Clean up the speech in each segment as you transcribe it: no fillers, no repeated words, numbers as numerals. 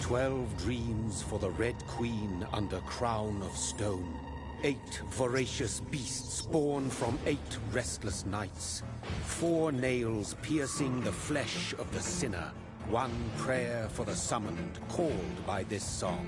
12 dreams for the Red Queen under crown of stone. 8 voracious beasts born from 8 restless nights. 4 nails piercing the flesh of the sinner. 1 prayer for the summoned, called by this song.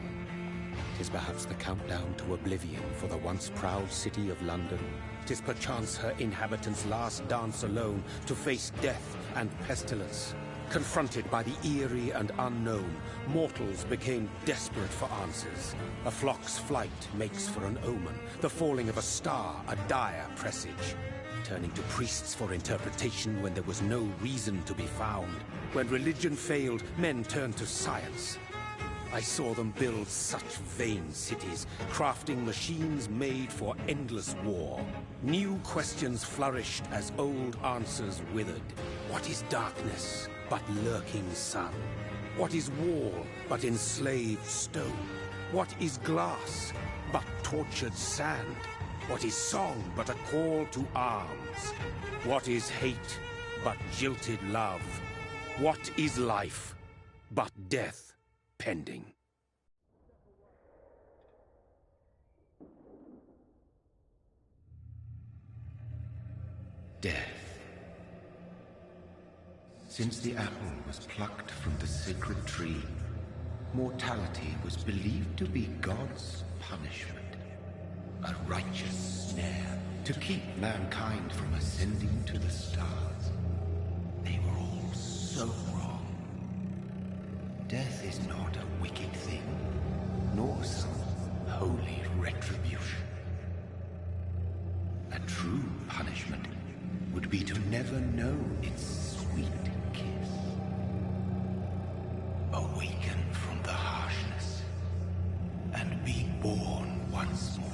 'Tis perhaps the countdown to oblivion for the once proud city of London. 'Tis perchance her inhabitants' last dance alone to face death and pestilence. Confronted by the eerie and unknown, mortals became desperate for answers. A flock's flight makes for an omen, the falling of a star a dire presage. Turning to priests for interpretation when there was no reason to be found. When religion failed, men turned to science. I saw them build such vain cities, crafting machines made for endless war. New questions flourished as old answers withered. What is darkness but lurking sun? What is wall but enslaved stone? What is glass but tortured sand? What is song but a call to arms? What is hate but jilted love? What is life but death pending? Death. Since the apple was plucked from the sacred tree, mortality was believed to be God's punishment. A righteous snare to keep mankind from ascending to the stars. They were all so wrong. Death is not a wicked thing, nor some holy retribution. A true punishment would be to never know its sweet kiss. Awaken from the harshness and be born once more.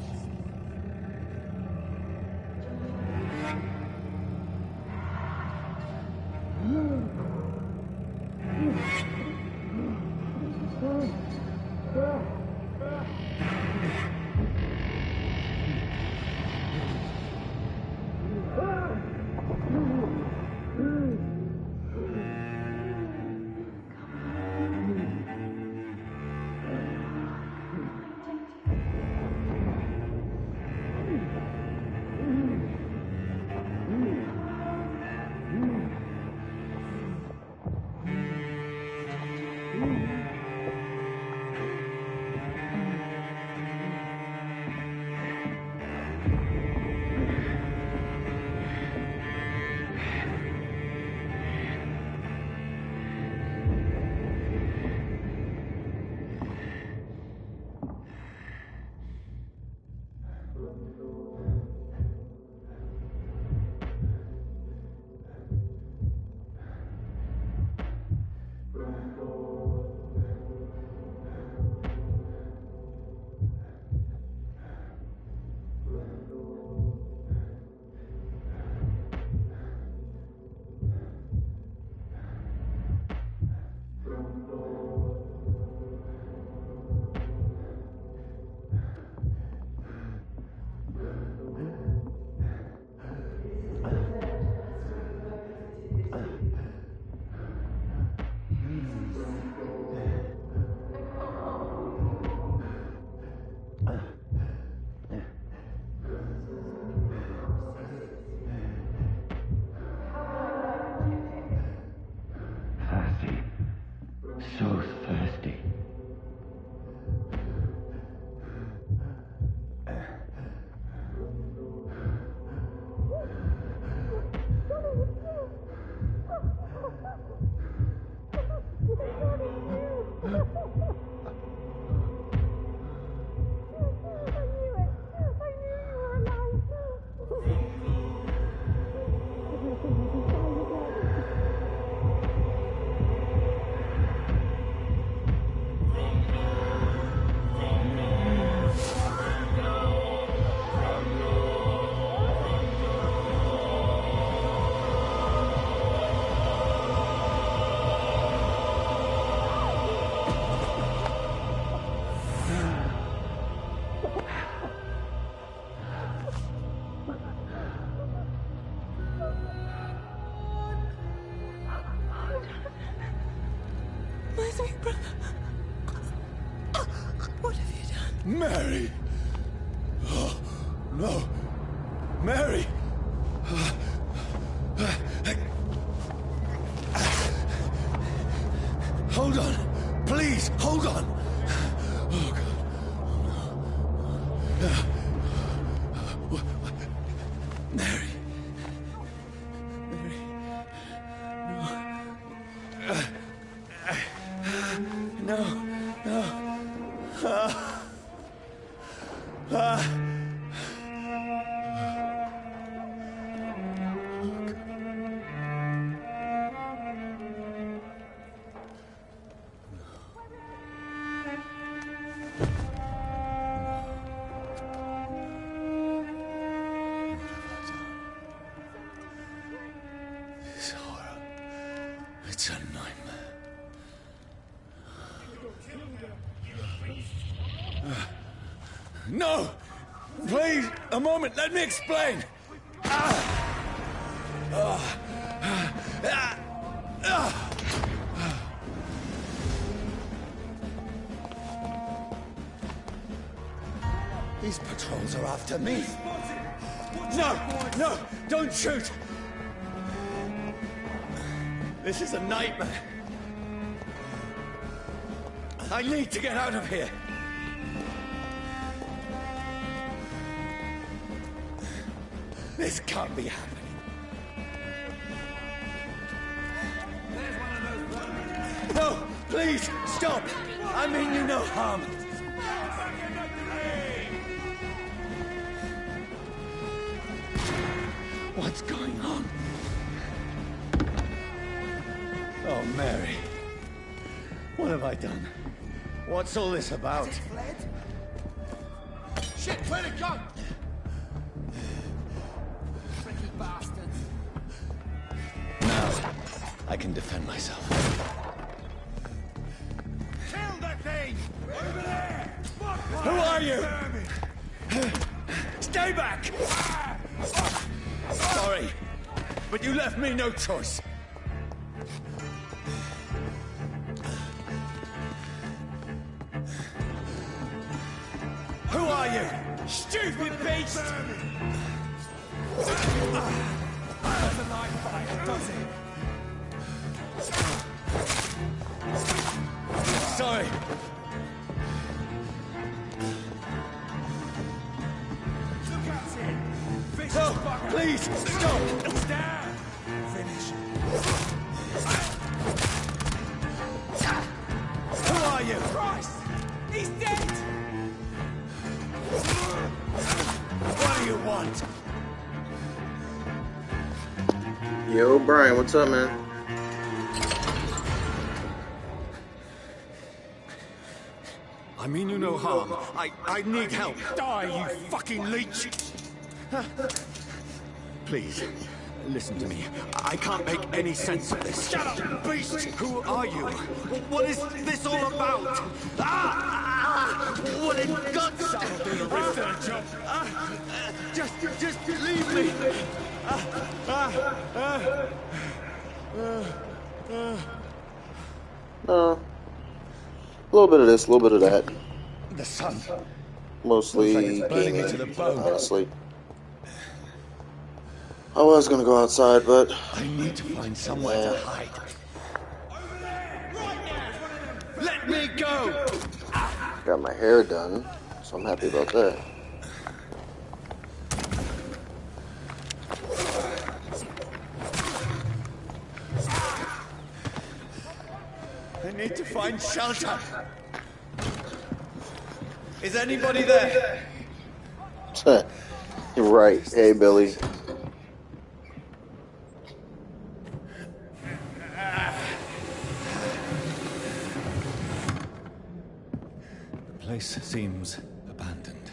Mary! Oh, no! Mary! Hold on! Please, hold on! Oh, God. Oh, no. Mary. Mary. No. No. This horror. It's a nightmare. No! Please, a moment, let me explain! These patrols are after me. No! No! Don't shoot! This is a nightmare. I need to get out of here. This can't be happening. No, please, stop! I mean you no harm. What's going on? Oh, Mary. What have I done? What's all this about? Shit, where'd it go? Tricky bastards. Now, I can defend myself. Kill that thing! Over there! Who are you? Stay back! Sorry, but you left me no choice. Who are you? Stupid beast! Doesn't like fire, does it? Sorry. Look at it! Vicious No, fucker! please, stop! Down! Finish. Who are you? Christ! He's dead! What do you want? Yo, Brian, what's up, man? I mean you no harm. I need help. Die, you fucking leech! Please, listen to me. I can't make any sense of this. Shut up, beast! Who are you? What is this all about? What in guts? That'll do the rest of the job. Just leave me. A little bit of this, a little bit of that. The sun. Mostly Looks like it's burning me gaming, to the bone. honestly. I was gonna go outside, but I need to find somewhere to hide. Let me go! got my hair done, so I'm happy about that. I need to find shelter. Is anybody there? You're right. Hey, Billy. The place seems abandoned.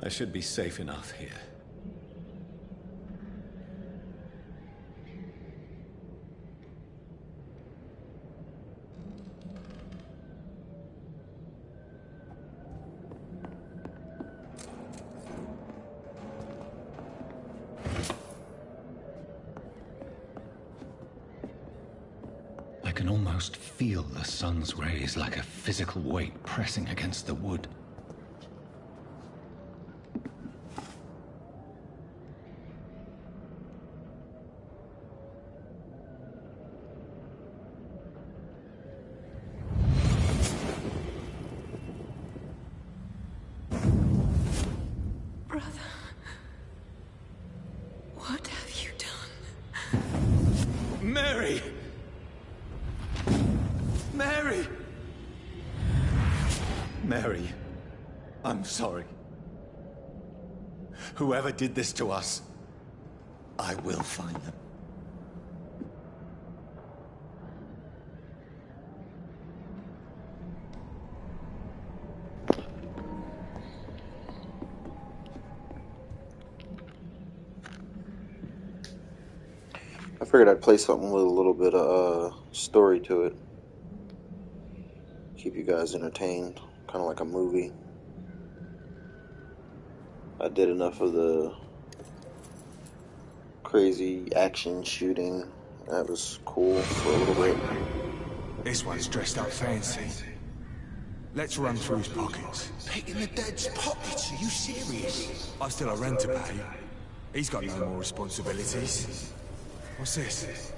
I should be safe enough here. I can almost feel the sun's rays like a physical weight pressing against the wood. Mary, I'm sorry. Whoever did this to us, I will find them. I figured I'd play something with a little bit of story to it. Keep you guys entertained, kind of like a movie. I did enough of the crazy action shooting. That was cool for a little bit. This one's dressed up fancy. Let's run through his pockets. Picking the dead's pockets? Are you serious? I've still a rent to pay. He's got no more responsibilities. What's this?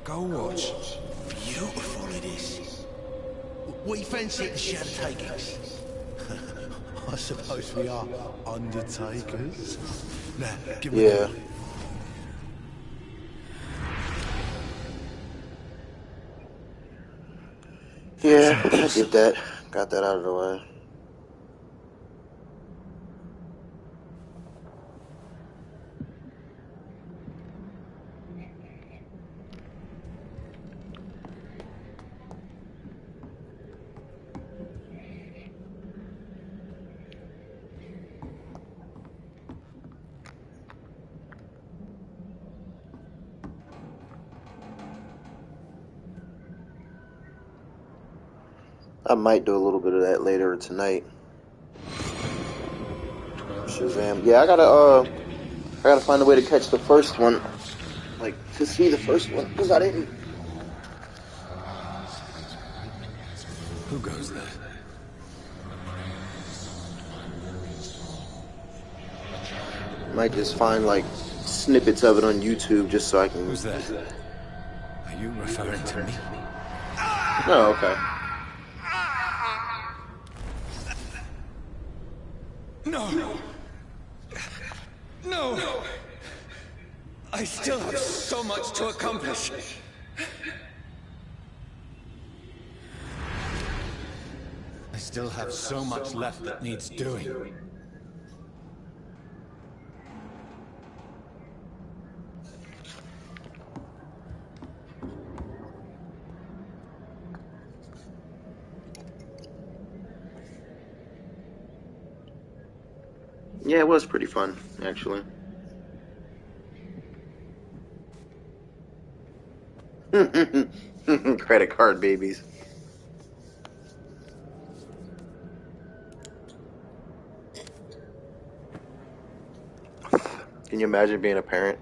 Go watch. Beautiful it is. We fancy it the shadow takings. I suppose we are undertakers. Now, give me Yeah. that. Yeah, I did that. Got that out of the way. I might do a little bit of that later tonight. Shazam. Yeah, I gotta find a way to catch the first one. Like, to see the first one, because I didn't. Who goes there? Might just find, like, snippets of it on YouTube just so I can. Who's there? Are you referring to me? Oh, okay. No! No! I still have so much to accomplish. I still have so much left that needs doing. Yeah, it was pretty fun, actually. Credit card babies. Can you imagine being a parent,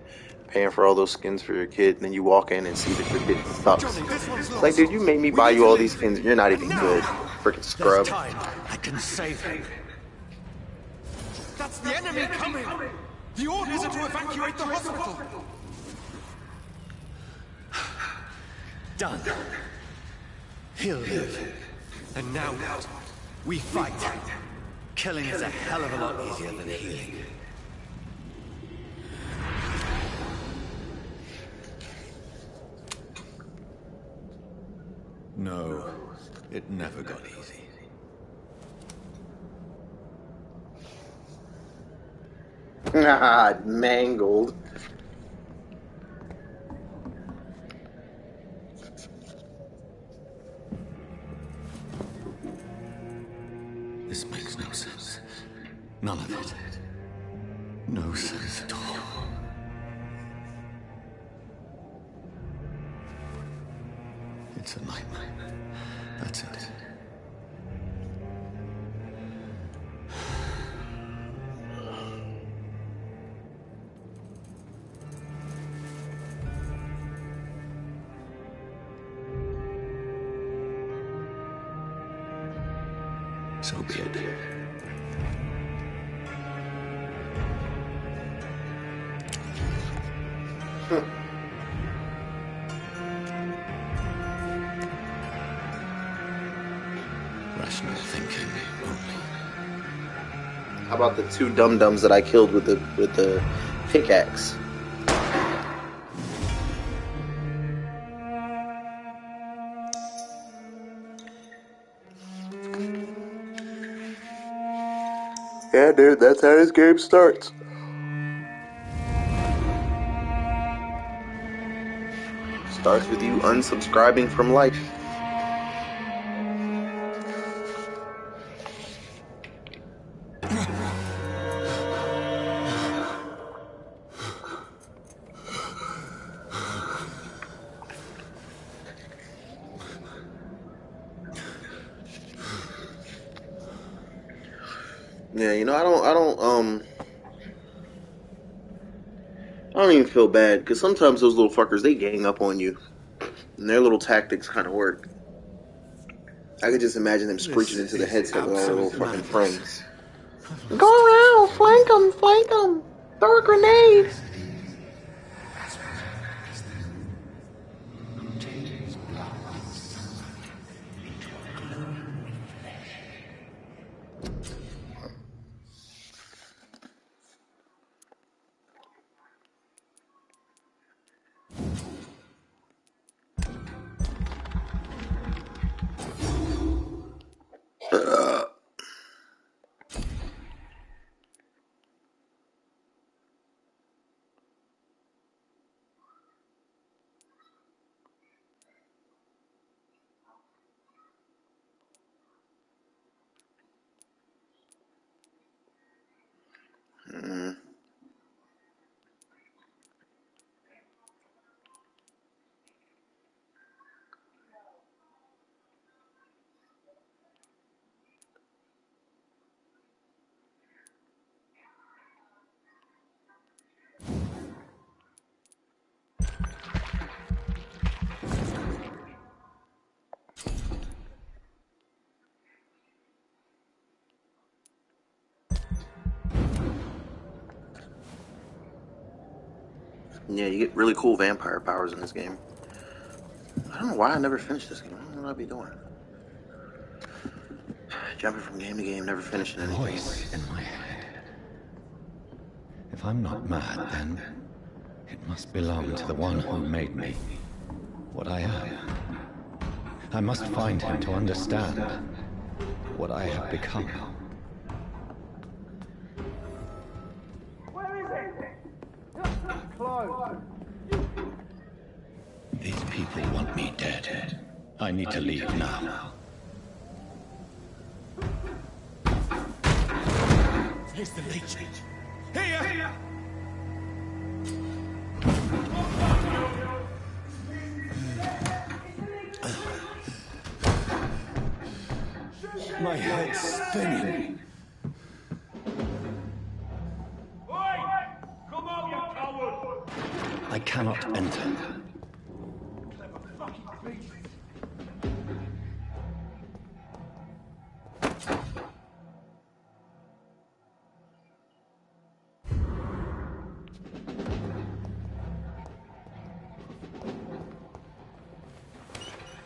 paying for all those skins for your kid, and then you walk in and see that your kid sucks? It's like, dude, you made me buy you all these skins, and you're not even good. Freaking scrub. There's time. I can save him. That's the enemy coming! The orders are to evacuate the hospital! Done. He'll live. And now what? We fight. Killing is a hell of a lot easier than healing. No, it never got easy. Mangled. This makes no sense. None of it. No sense at all. It's a nightmare. That's it. So be it. Rational thinking only. How about the two dum-dums that I killed with the pickaxe? Yeah, dude, that's how this game starts. Starts with you unsubscribing from life. Yeah, you know, I don't even feel bad, because sometimes those little fuckers, they gang up on you, and their little tactics kind of work. I could just imagine them screeching into the headset with all their little fucking friends. Go around, flank them, throw a grenade. Yeah, you get really cool vampire powers in this game. I don't know why I never finished this game. I don't know what I'd be doing. Jumping from game to game, never finishing anything. Voice in my head. If I'm not mad, then it must belong to the one who made me what I am. I must find him to understand what I have become. These people want me dead. I need to leave now. Here's the leech. Here! My head's spinning. Come out, you coward! I cannot enter.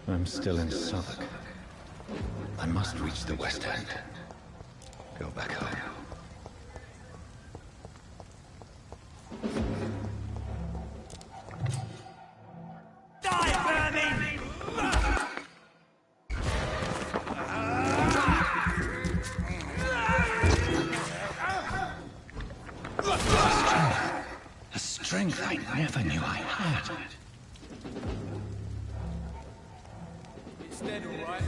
I'm still in Southwark. I must reach the West End. Go back home. A strength I never knew I had. It's dead, all right?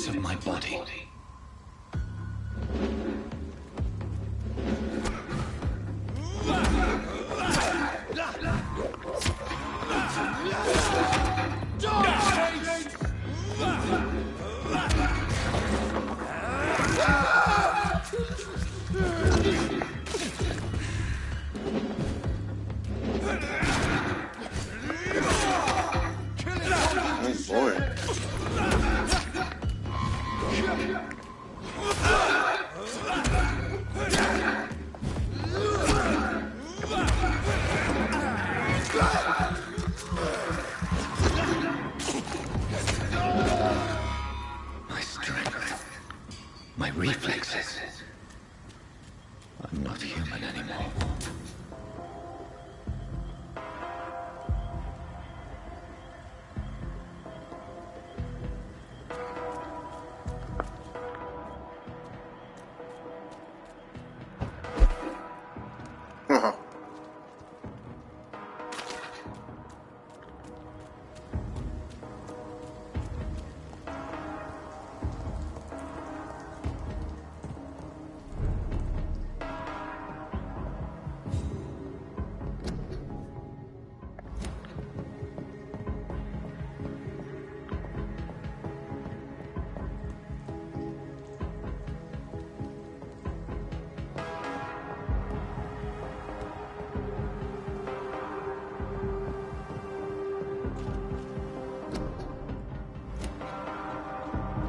Of my body. I'm not human anymore.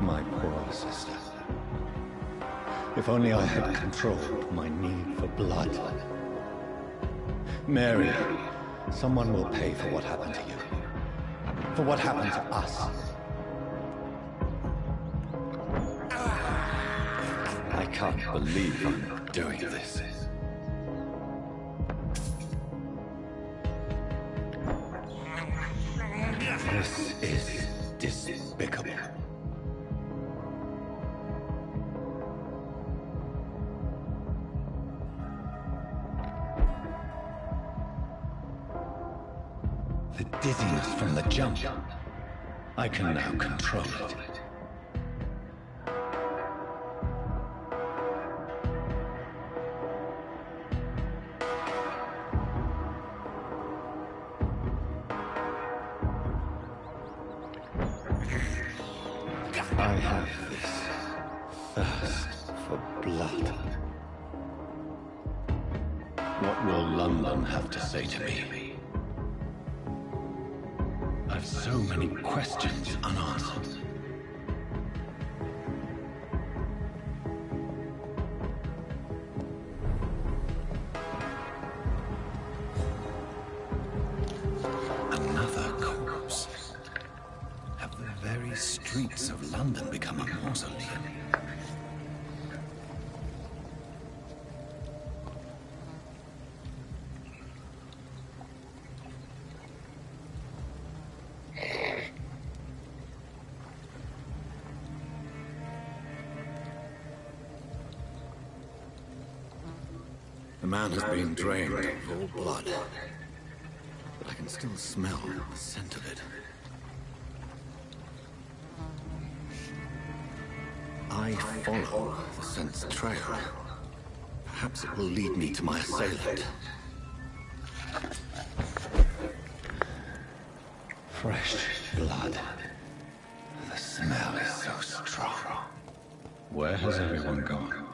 My poor sister. If only I had controlled my need for blood. Mary, someone will pay for what happened to you. For what happened to us. I can't believe I'm doing this. This is despicable. The dizziness from the jump. I can now control it. I have this thirst for blood. What will London have to say to me? I've so many questions unanswered. Another corpse. Have the very streets of London become a mausoleum? The man has been drained of all blood, but I can still smell the scent of it. I follow the scent's trail. Perhaps it will lead me to my assailant. Fresh blood. The smell is so strong. Where has everyone gone?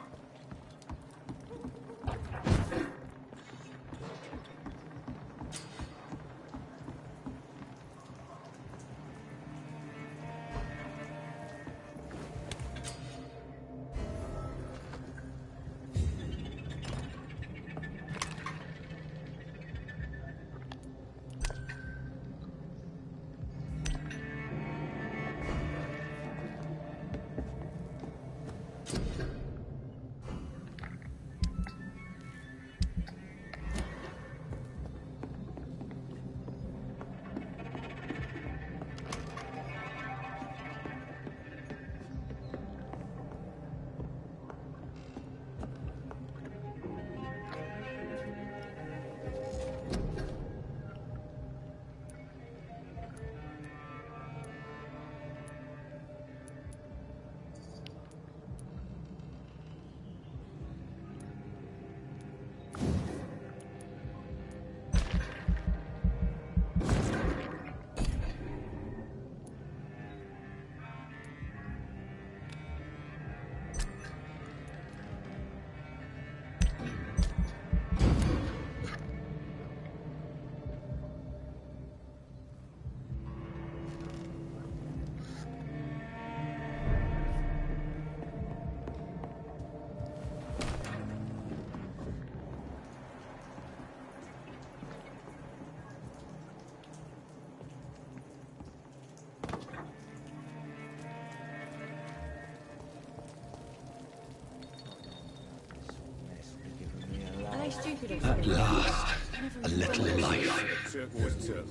How stupid of At me. last, a little life. Turk was Turk.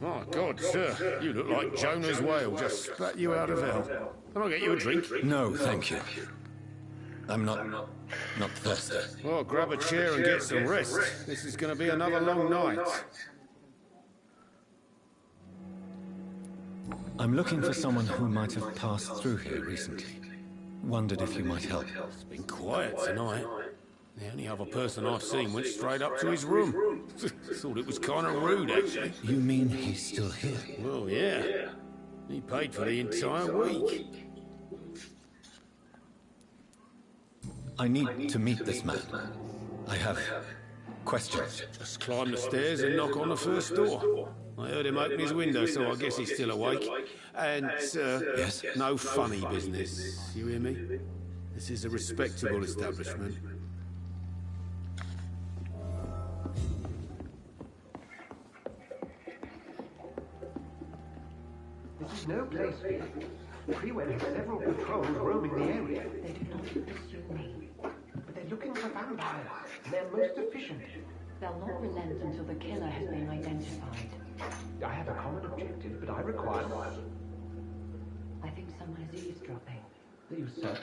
My God, sir, you look like Jonah's whale just spat you out of hell. Can I get you a drink? No, thank you. I'm not thirsty. Well, grab a chair and get some rest. This is going to be another long night. I'm looking for someone who might have passed through here recently. Wondered if you might help. It's been quiet tonight. The only other person I've seen went straight up to his room. Thought it was kind of rude, actually. You mean he's still here? Well, yeah. He paid for the entire week. I need to meet this man. I have questions. Just climb the stairs and knock on the first door. I heard him open his window, so I guess he's still awake. And, Yes? no funny business. You hear me? This is a respectable establishment. This is no place for you. Freeway has several patrols roaming the area. They do not pursue me. But they're looking for vampires, and they're most efficient. They'll not relent until the killer has been identified. I have a common objective, but I require... I think someone is eavesdropping. You, sir.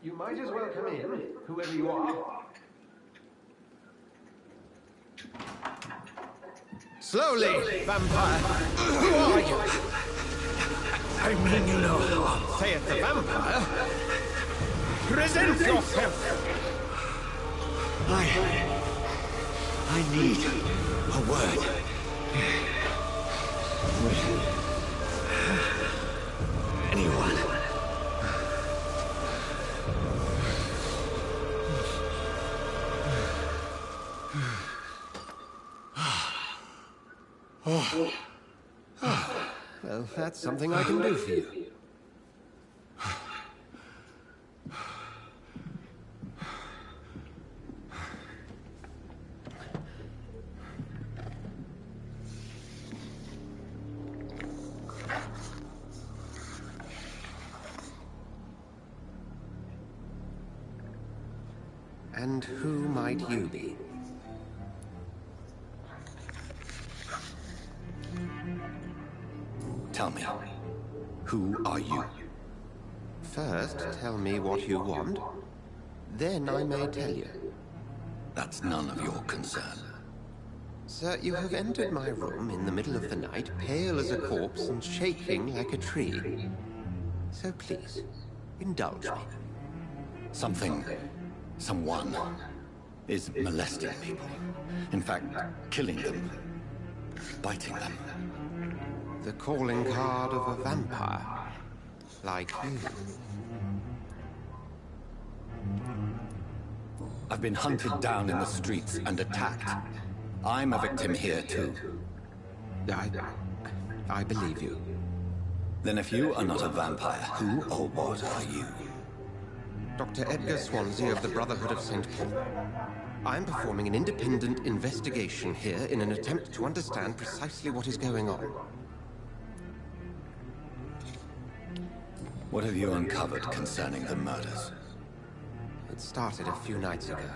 You might as well come in, whoever you are. Slowly, vampire. Who are you? I mean you no harm. Saith the vampire. Present yourself. I need a word. With anyone. Well, that's something I can do for you. And who might you be? Tell me, who are you? First, tell me what you want. Then I may tell you. That's none of your concern. Sir, you have entered my room in the middle of the night, pale as a corpse and shaking like a tree. So please, indulge me. Someone is molesting people. In fact, killing them, biting them. The calling card of a vampire, like you. I've been hunted down in the streets and attacked. I'm a victim here too. I believe you. Then if you are not a vampire, who or what are you? Dr. Edgar Swansea of the Brotherhood of St. Paul. I'm performing an independent investigation here in an attempt to understand precisely what is going on. What have you uncovered concerning the murders? It started a few nights ago.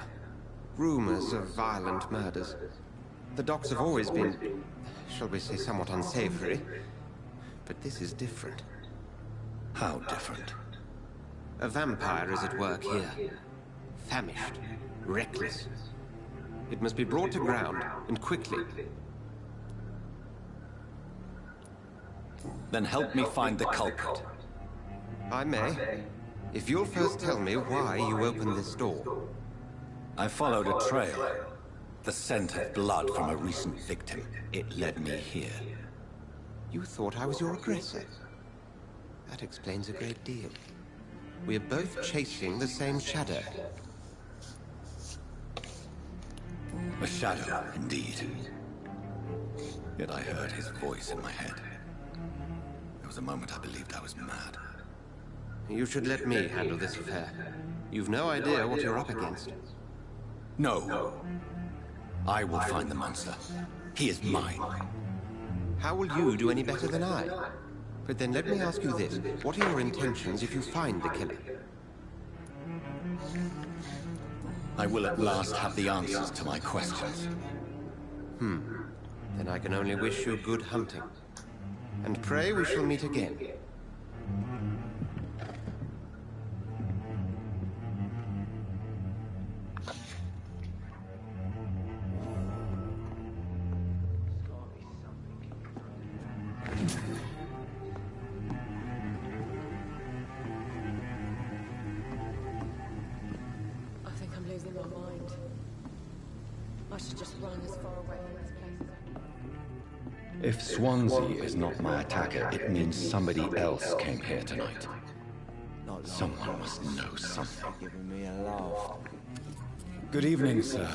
Rumors of violent murders. The docks have always been, shall we say, somewhat unsavory. But this is different. How different? A vampire is at work here. Famished. Reckless. It must be brought to ground, and quickly. Then help me find the culprit. I may. If you'll first tell me why you opened this door. I followed a trail. The scent of blood from a recent victim. It led me here. You thought I was your aggressor. That explains a great deal. We are both chasing the same shadow. A shadow, indeed. Yet I heard his voice in my head. There was a moment I believed I was mad. You should let me handle this affair. You've no idea what you're up against. No. I will find the monster. He is mine. How will you do any better than I? But then let me ask you this. What are your intentions if you find the killer? I will at last have the answers to my questions. Then I can only wish you good hunting. And pray we shall meet again. I think I'm losing my mind. I should just run as far away from this place as I can. If Swansea is not my attacker, it means somebody else came here tonight. Someone must know something. Giving me a laugh. Good evening, sir.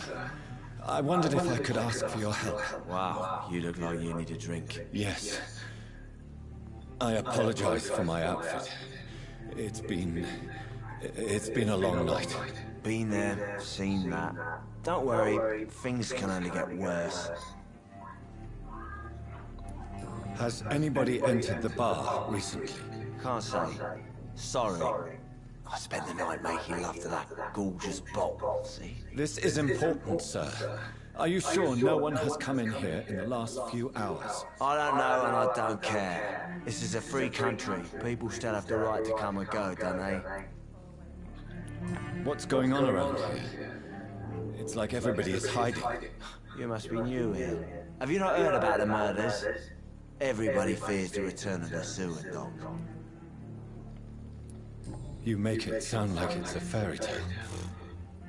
I wondered if I could ask for your help. Wow, you look like you need a drink. Yes. I apologize for my outfit. It's been a long night. Been there, seen that. Don't worry, things can only get worse. Has anybody entered the bar recently? Can't say. Sorry. I spent the night making love to that gorgeous bot, see? This is important, sir. Are you sure no one has come in here in the last few hours? I don't know and I don't care. This is a free country. People still have the right to come and go, don't they? What's going on around here? It's like everybody is hiding. You must be new here. Have you not heard about the murders? Everybody fears the return of the sewer dog. You make it sound like it's a fairy tale.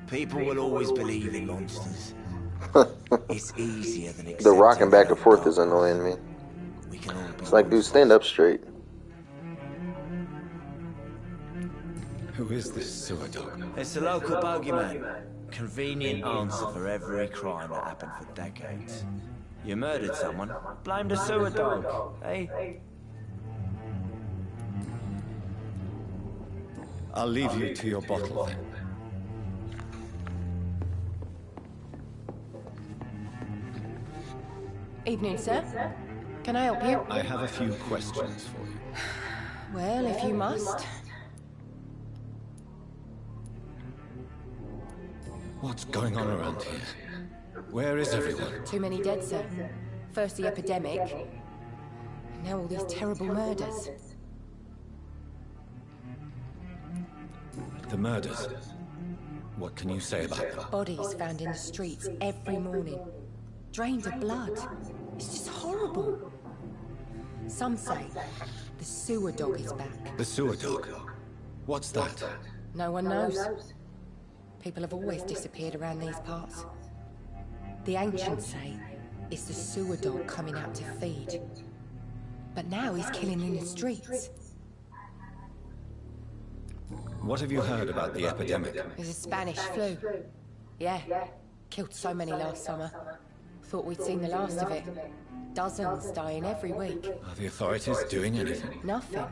People will always believe in monsters. It's easier than The rocking accepting back and that forth is dog. annoying me. We can all be It's like, dude, stand up straight. Who is this sewer dog? It's the local bogeyman. Convenient answer for every crime that happened for decades. You murdered someone, blame the sewer dog, eh? I'll leave you to your bottle then. Evening, sir. Can I help you? I have a few questions for you. Well, if you must. What's going on around here? Where is everyone? Too many dead, sir. First the epidemic, now all these terrible murders. The murders. What can you say about them? Bodies found in the streets every morning. Drained of blood. It's just horrible. Some say the sewer dog is back. The sewer dog? What's that? No one knows. People have always disappeared around these parts. The ancients say it's the sewer dog coming out to feed. But now he's killing in the streets. What have you heard about the epidemic? There's a Spanish flu. Yeah, killed so many last summer. Thought we'd seen the last of it. Dozens dying every week. Are the authorities doing anything? Nothing.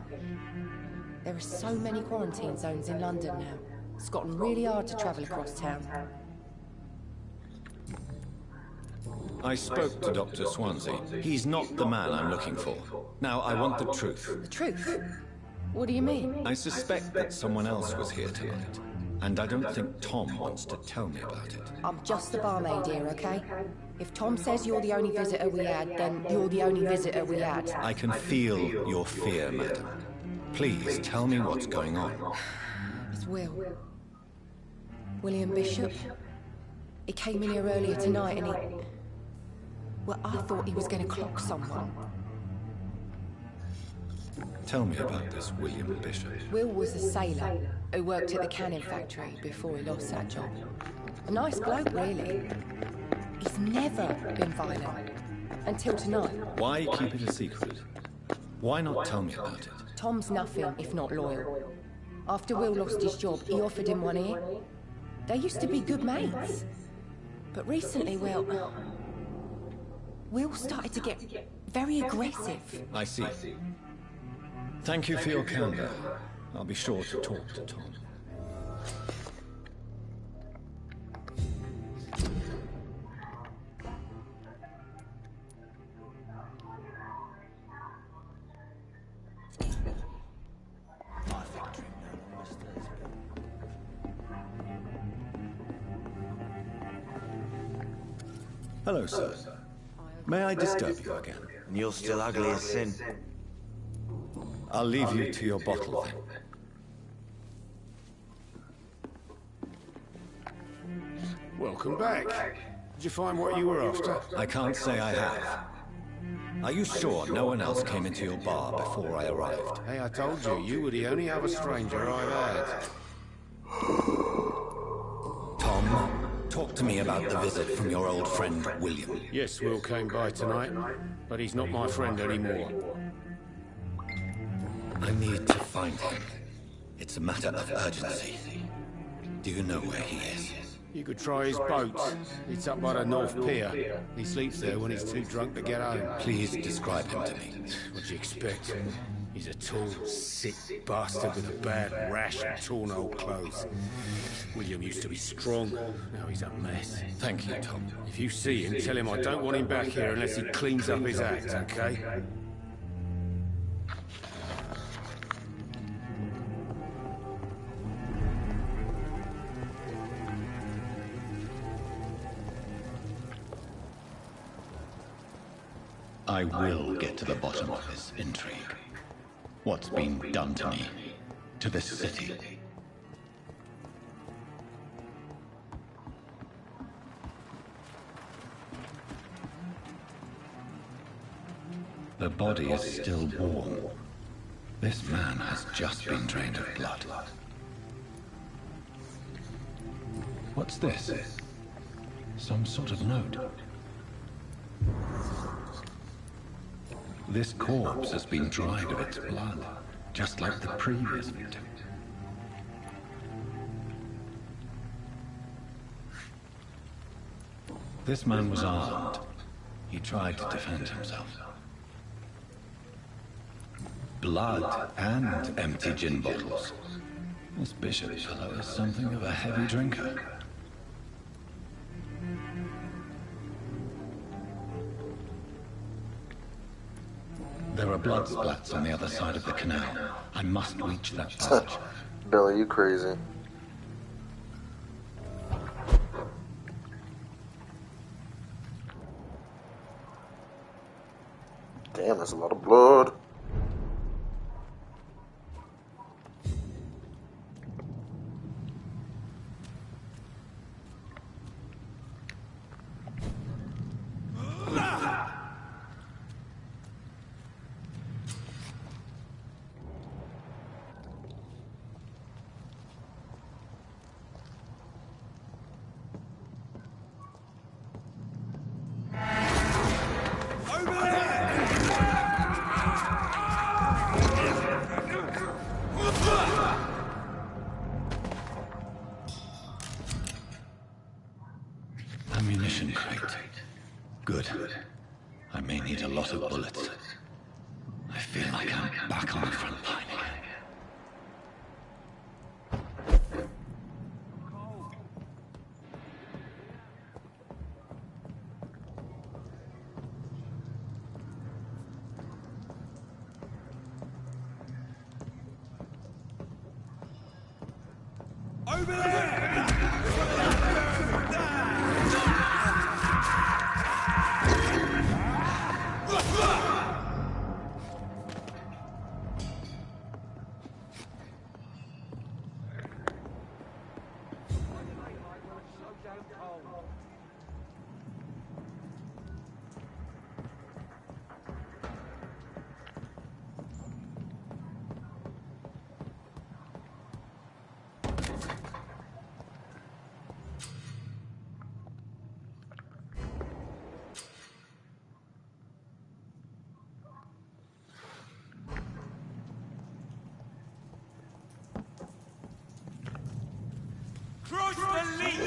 There are so many quarantine zones in London now. It's gotten really hard to travel across town. I spoke to Dr. Swansea. He's not the man I'm looking for. Now, I want the truth. The truth? What do you mean? I suspect that someone else was here tonight. And I don't think Tom wants to tell me about it. I'm just the barmaid here, okay? If Tom says you're the only visitor we had, then you're the only visitor we had. I can feel your fear, madam. Please, tell me what's going on. It's William Bishop. He came in here earlier tonight and he... Well, I thought he was going to clock someone. Tell me about this William Bishop. Will was a sailor who worked at the cannon factory before he lost that job. A nice bloke, really. He's never been violent. Until tonight. Why keep it a secret? Why not tell me about it? Tom's nothing if not loyal. After Will lost his job, he offered him one ear. They used to be good mates. But recently, well... Will started to get very aggressive. I see. Thank you for your candor. I'll be sure to talk to Tom. Hello, sir. May I disturb you again? And you're still ugly as sin. I'll leave you to your bottle, then. Welcome back. Did you find what you were after? I can't say I have. Are you sure no one else came into your bar before I arrived? Hey, I told you, you were the only other stranger I've had. Tom, talk to me about the visit from your old friend, William. Yes, Will came by tonight, but he's not my friend anymore. I need to find him. It's a matter of urgency. Do you know where he is? You could try his boat. It's up by the North Pier. He sleeps there when he's too drunk to get home. Please describe him to me. What do you expect? He's a tall, sick bastard with a bad rash and torn old clothes. William used to be strong. Now he's a mess. Thank you, Tom. If you see him, tell him I don't want him back here unless he cleans up his act, okay? I will get to the bottom of this intrigue. What's been done to me, to this city. The body is still warm. This man has just been drained of blood. What's this? Some sort of note. This corpse has been dried of its blood, just like the previous victim. This man was armed. He tried to defend himself. Blood and empty gin bottles. This bishop fellow is something of a heavy drinker. There are blood splats on the other side of the canal. I must reach that bridge. Billy, you crazy. Damn, that's a lot of blood. Ammunition crate. Good. I may need a lot of bullets. I feel like I'm back on the front line again. Over there! Cross the lead!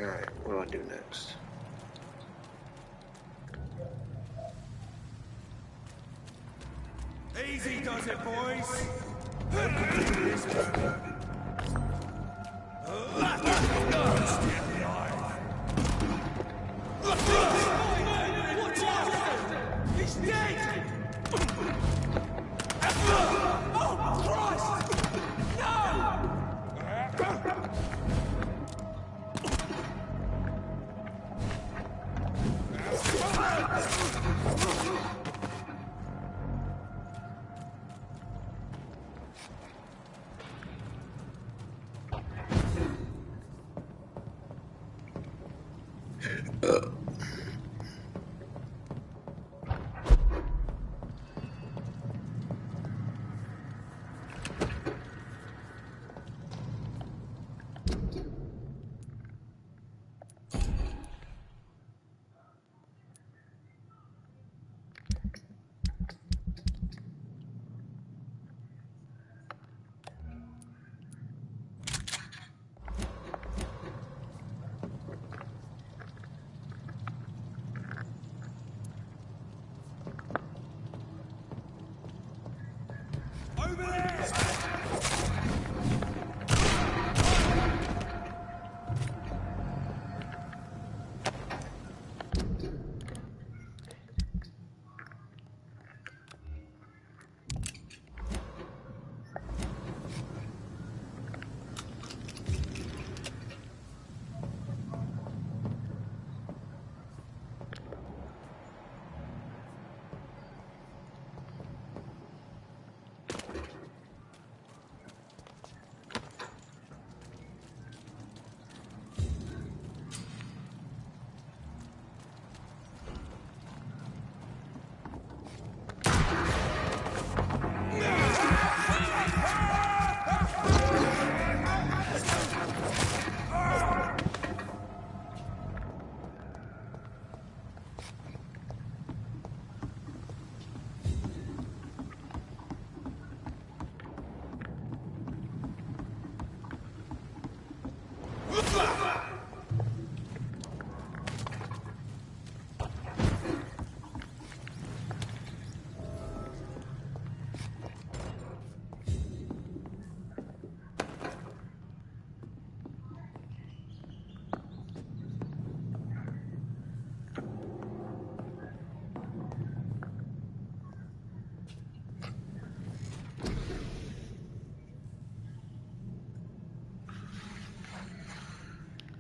Alright, what do I do next? Easy does it, boys. He's dead! Oh, Christ! No! Over there!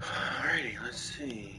Alrighty, let's see.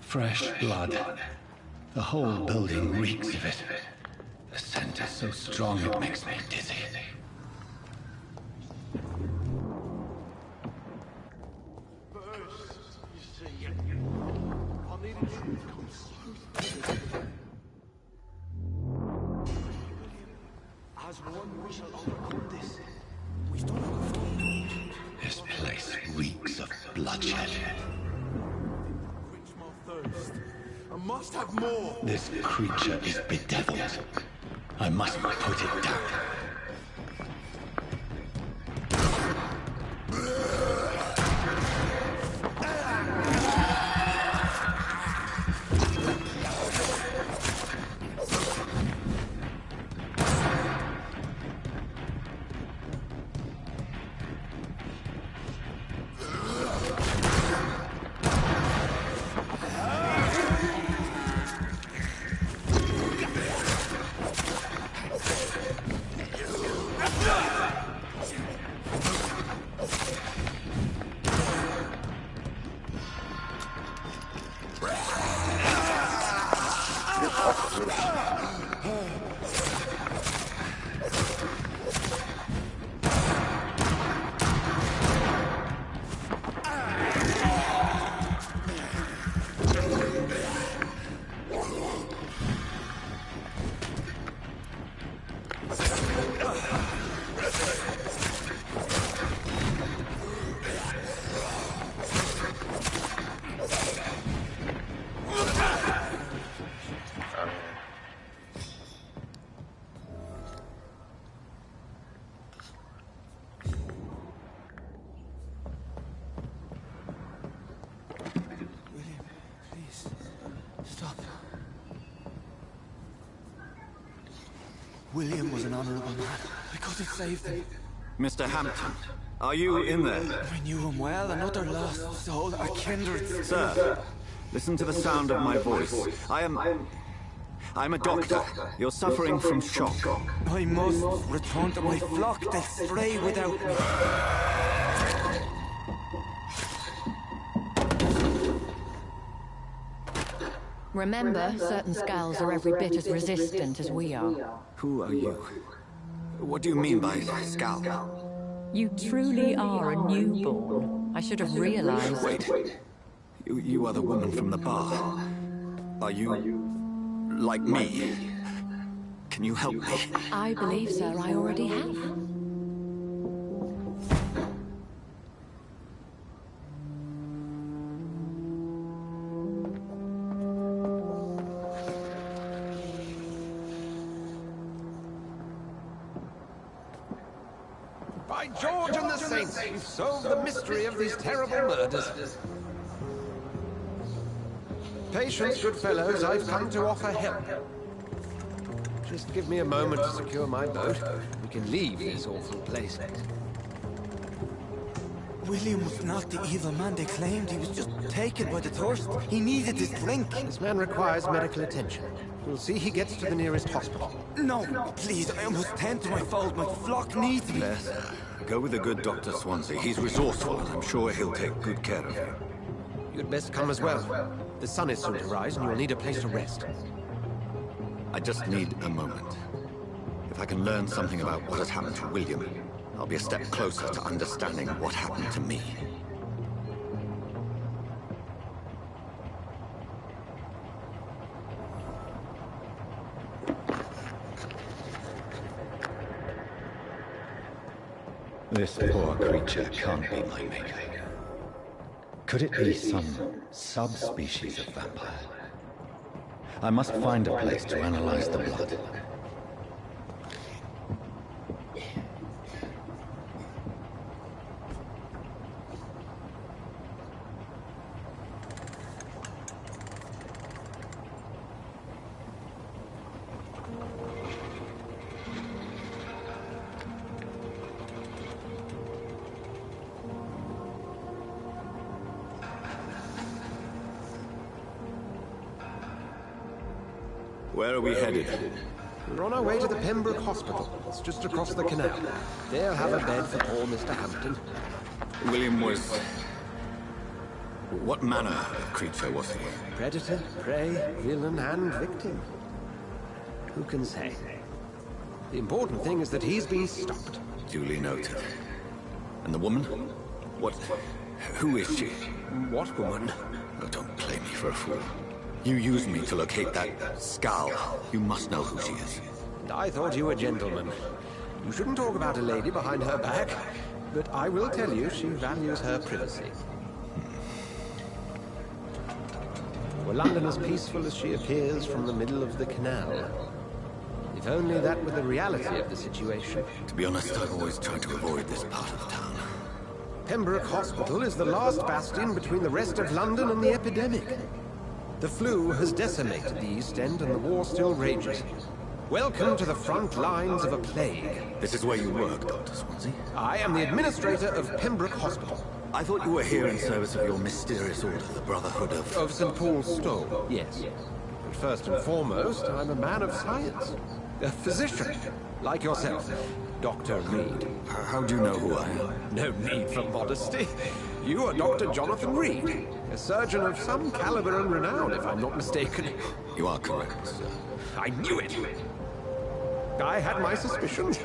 Fresh blood. The whole building reeks of it. The scent is so strong it makes me dizzy. First, As one, we shall overcome this. We've done it before. This place reeks of bloodshed. Quench my thirst. I must have more. This creature is bedeviled. I must put it down. William was an honorable man. I could have saved him. Mr. Hampton, are you in there? I knew him well, another lost soul, a kindred. Sir, listen to the sound of my voice. I'm a doctor. You're suffering from shock. I must return to my flock. They stray without me. Remember, certain skulls are every bit as resistant as we are. Who are you? What do you mean by skull? You truly are a newborn. I should have realized. Wait. You are the woman from the bar. Are you like me? Can you help me? I believe, sir, I already have. By George and the Saints, you've solved the mystery of these terrible murders. Patience, good fellows, I've come to offer help. Just give me a moment to secure my boat. We can leave this awful place. William was not the evil man they claimed. He was just taken by the thirst. He needed this drink. This man requires medical attention. We'll see he gets to the nearest hospital. No, please, I must tend to my fold. My flock needs me. Yes. Go with the good Dr. Swansea. He's resourceful, and I'm sure he'll take good care of you. You'd best come as well. The sun is soon to rise, and you'll need a place to rest. I just need a moment. If I can learn something about what has happened to William, I'll be a step closer to understanding what happened to me. This poor creature can't be my maker. Could it be some subspecies of vampire? I must find a place to analyze the blood. Where are we headed? We're on our way to the Pembroke Hospital. It's just across the canal. They'll have a bed for poor Mr. Hampton. William was... What manner of creature was he? Predator, prey, villain, and victim. Who can say? The important thing is that he's been stopped. Duly noted. And the woman? What... Who is she? What woman? Oh, don't play me for a fool. You used me to locate that scowl. You must know who she is. And I thought you a gentleman. You shouldn't talk about a lady behind her back, but I will tell you she values her privacy. Were London as peaceful as she appears from the middle of the canal? If only that were the reality of the situation. To be honest, I've always tried to avoid this part of town. Pembroke Hospital is the last bastion between the rest of London and the epidemic. The flu has decimated the East End and the war still rages. Welcome to the front lines of a plague. This is where you work, Dr. Swansea? I am the administrator of Pembroke Hospital. I thought you were here in service of your mysterious order, the Brotherhood of... Of St. Paul's Stole, yes. But first and foremost, I'm a man of science. A physician, like yourself, Dr. Reed. How do you know who I am? No need for modesty. You are Dr. Jonathan Reed, a surgeon of some caliber and renown, if I'm not mistaken. You are correct, sir. I knew it! I had my suspicions.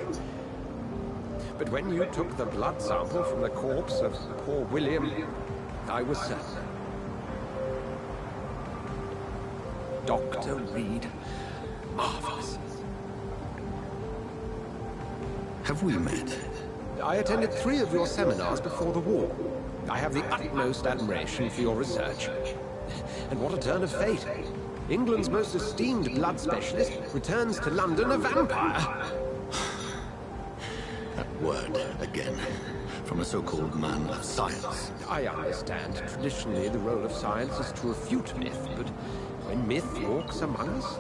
But when you took the blood sample from the corpse of poor William, I was certain. Dr. Reed. Marvelous. Have we met? I attended 3 of your seminars before the war. I have the utmost admiration for your research. And what a turn of fate. England's most esteemed blood specialist returns to London a vampire. That word, again, from a so-called man of science. I understand. Traditionally, the role of science is to refute myth, but when myth walks among us,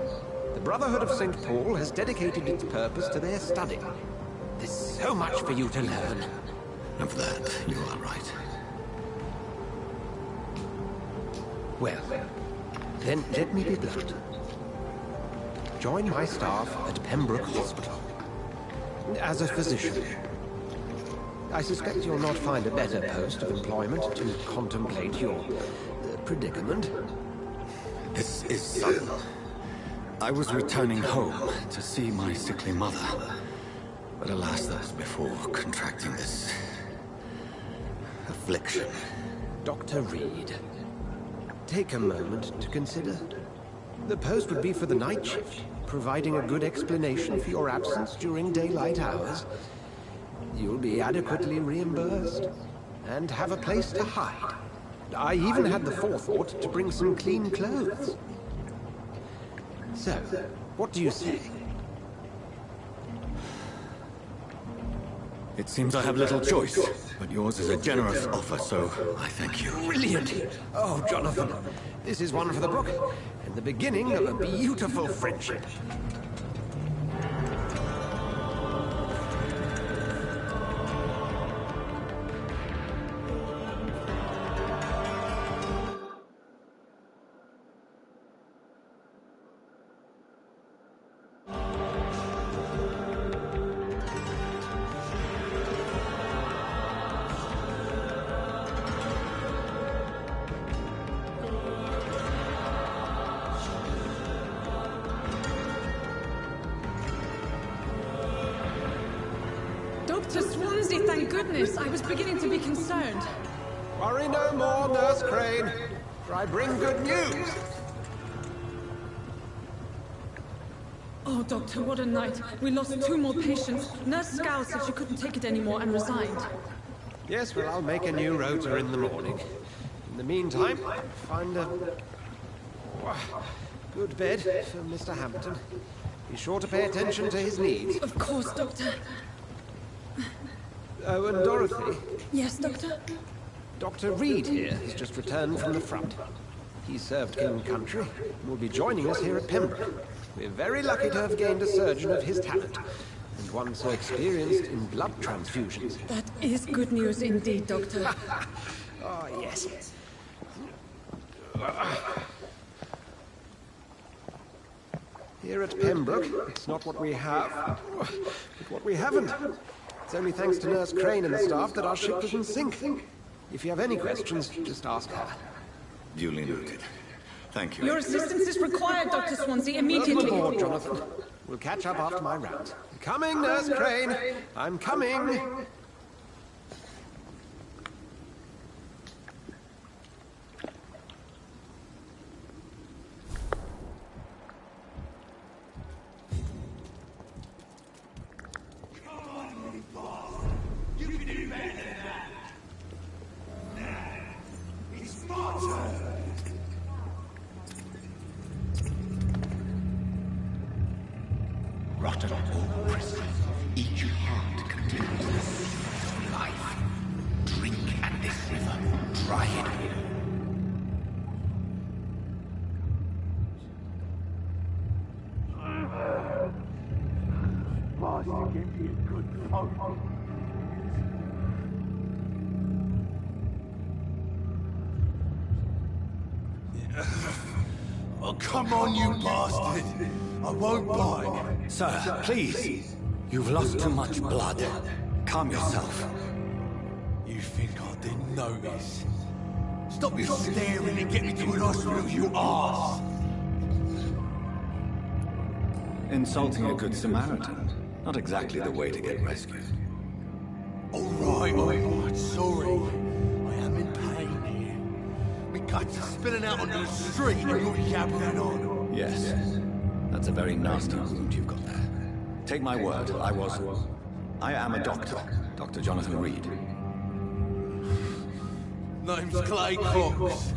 the Brotherhood of St. Paul has dedicated its purpose to their study. There's so much for you to learn. Of that, you are right. Well, then let me be blunt. Join my staff at Pembroke Hospital. As a physician. I suspect you'll not find a better post of employment to contemplate your predicament. This is sudden. I was returning home to see my sickly mother. But alas, that was before contracting this... affliction. Dr. Reed, take a moment to consider. The post would be for the night shift, providing a good explanation for your absence during daylight hours. You'll be adequately reimbursed, and have a place to hide. I even had the forethought to bring some clean clothes. So, what do you say? It seems I have little choice, but yours is a generous offer, so I thank you. Brilliant! Oh, Jonathan, this is one for the book, and the beginning of a beautiful friendship. Dr. Swansea, thank goodness. I was beginning to be concerned. Worry no more, Nurse Crane, for I bring good news. Oh, Doctor, what a night. We lost 2 more patients. Nurse Scowl said she couldn't take it anymore and resigned. Yes, well, I'll make a new rota in the morning. In the meantime, find a good bed for Mr. Hampton. Be sure to pay attention to his needs. Of course, Doctor. Oh, and Dorothy. Yes, Doctor? Dr. Reed here has just returned from the front. He served King Country and will be joining us here at Pembroke. We're very lucky to have gained a surgeon of his talent, and one so experienced in blood transfusions. That is good news indeed, Doctor. Oh, yes. Here at Pembroke, it's not what we have, but what we haven't. It's only thanks to Nurse Crane and the staff that our ship doesn't sink. If you have any questions, just ask her. Duly noted. Thank you. Your assistance is required, Dr. Swansea, immediately. Welcome aboard, Jonathan. We'll catch up after my round. Coming, Nurse Crane! I'm coming! bottom or prison, each heart contains the seed of life. Drink at this river, try it. Bastard gave me a good poke. Oh, come on, you bastard! I won't bite. Sir, please. You've lost too much blood. Calm yourself. You think I didn't notice? Stop your staring and get me to an hospital, you arse! Insulting a good Samaritan. Not exactly the way to get rescued. Alright, sorry. I am in pain here. My guts are spilling out onto the street and you're yabbering on. Yes. That's a very nasty wound you've got there. Take my word, I am a doctor. Dr. Jonathan Reed. Name's Clay Cox.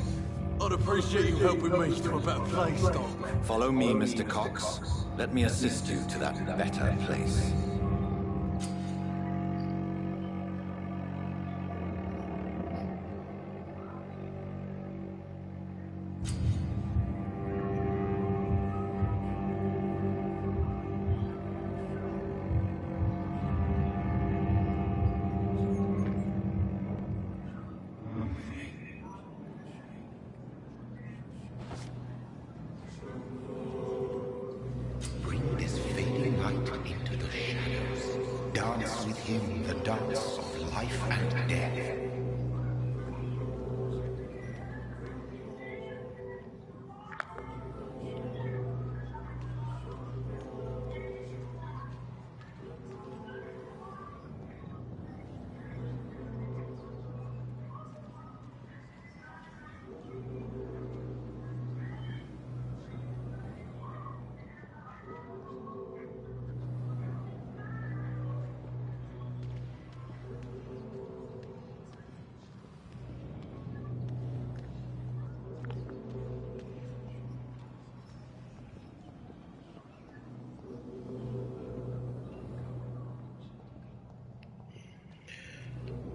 I'd appreciate you helping me to a better place, Doc. Follow me, Mr. Cox. Let me assist you to that better place. Him the dance of life and death.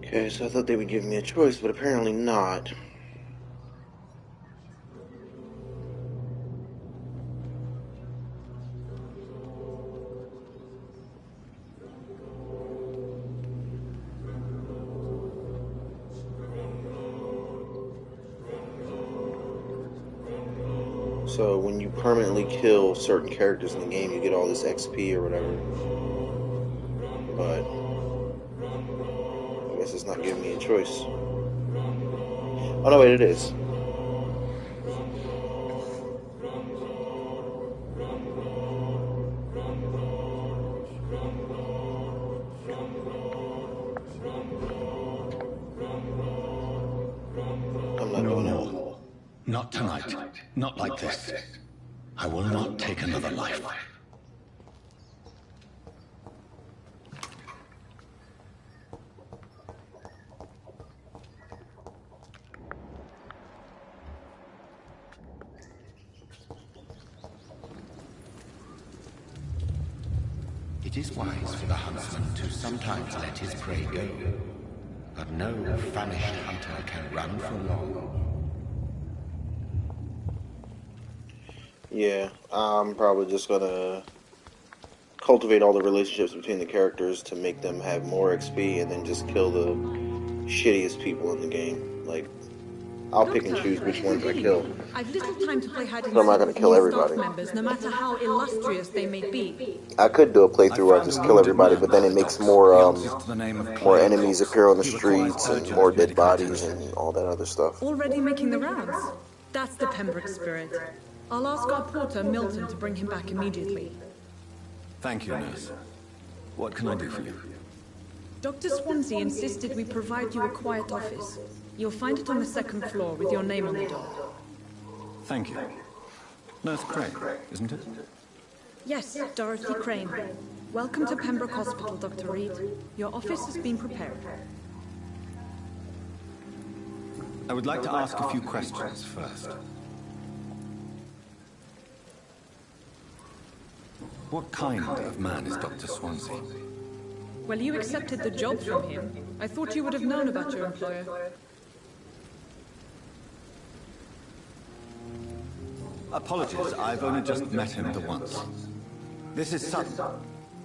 Okay, so I thought they would give me a choice, but apparently not. So when you permanently kill certain characters in the game, you get all this XP or whatever. But I guess it's not giving me a choice. Oh no, wait, it is. I'm not No doing more. it. Not tonight. Not like this. I will not take another life. It is wise for the huntsman to sometimes let his prey go, but no famished hunter can run for long. Yeah, I'm probably just gonna cultivate all the relationships between the characters to make them have more XP and then just kill the shittiest people in the game. Like, I'll pick and choose which ones I kill. I've little time to play hide and So I'm not gonna seek kill with new everybody. staff members, no matter how illustrious they may be. I could do a playthrough where I just kill everybody, but then it makes more more enemies appear on the streets and more dead bodies and all that other stuff. Already making the rounds. That's the Pembroke spirit. I'll ask our porter, Milton, to bring him back immediately. Thank you, nurse. What can I do for you? Dr. Swansea insisted we provide you a quiet office. You'll find it on the second floor with your name on the door. Thank you. Nurse Craig, isn't it? Yes, Dorothy Crane. Welcome to Pembroke Hospital, Dr. Reed. Your office has been prepared. I would like to ask a few questions first. What kind of man is Dr. Swansea? Well, you accepted the job from him. I thought you would have known about your employer. Apologies, I've only just met him the once. This is sudden.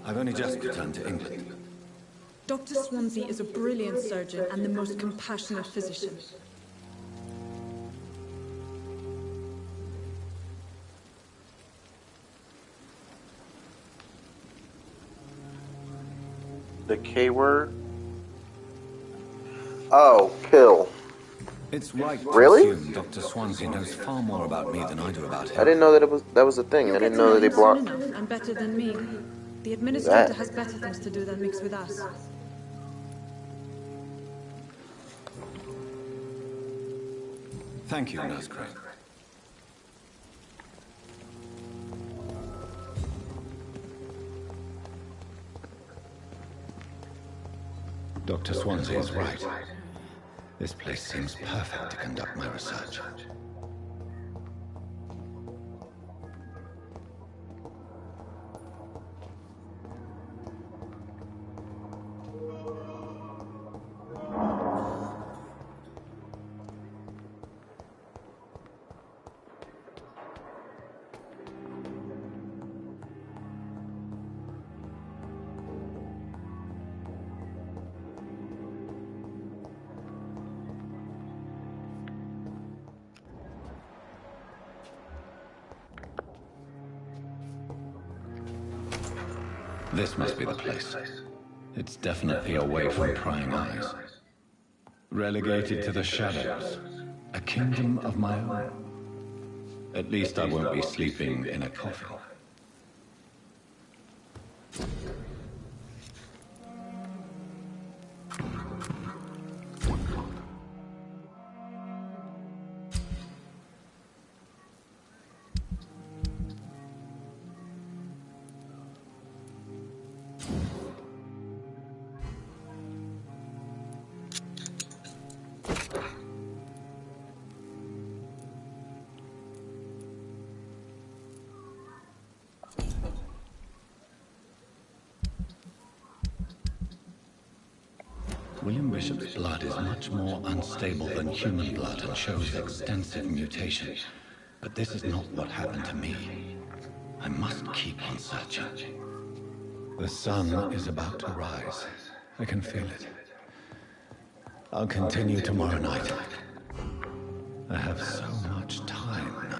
I've only just returned to England. Dr. Swansea is a brilliant surgeon and the most compassionate physician. The K word? Oh, kill. It's right to Really? assume Dr. Swansea knows far more about me than I do about him. I didn't know that was a thing. You'll I didn't get to know that they him soon blocked. enough, and better than me. The administrator has better things to do than mix with us. Thank you, Nurse Crane. Dr. Swansea is right. This place seems perfect to conduct my research. This must be the place. It's definitely away from prying eyes. Relegated to the shadows. A kingdom of my own. At least I won't be sleeping in a coffin. William Bishop's blood is much more unstable than human blood and shows extensive mutation. But this is not what happened to me. I must keep on searching. The sun is about to rise. I can feel it. I'll continue tomorrow night. I have so much time now.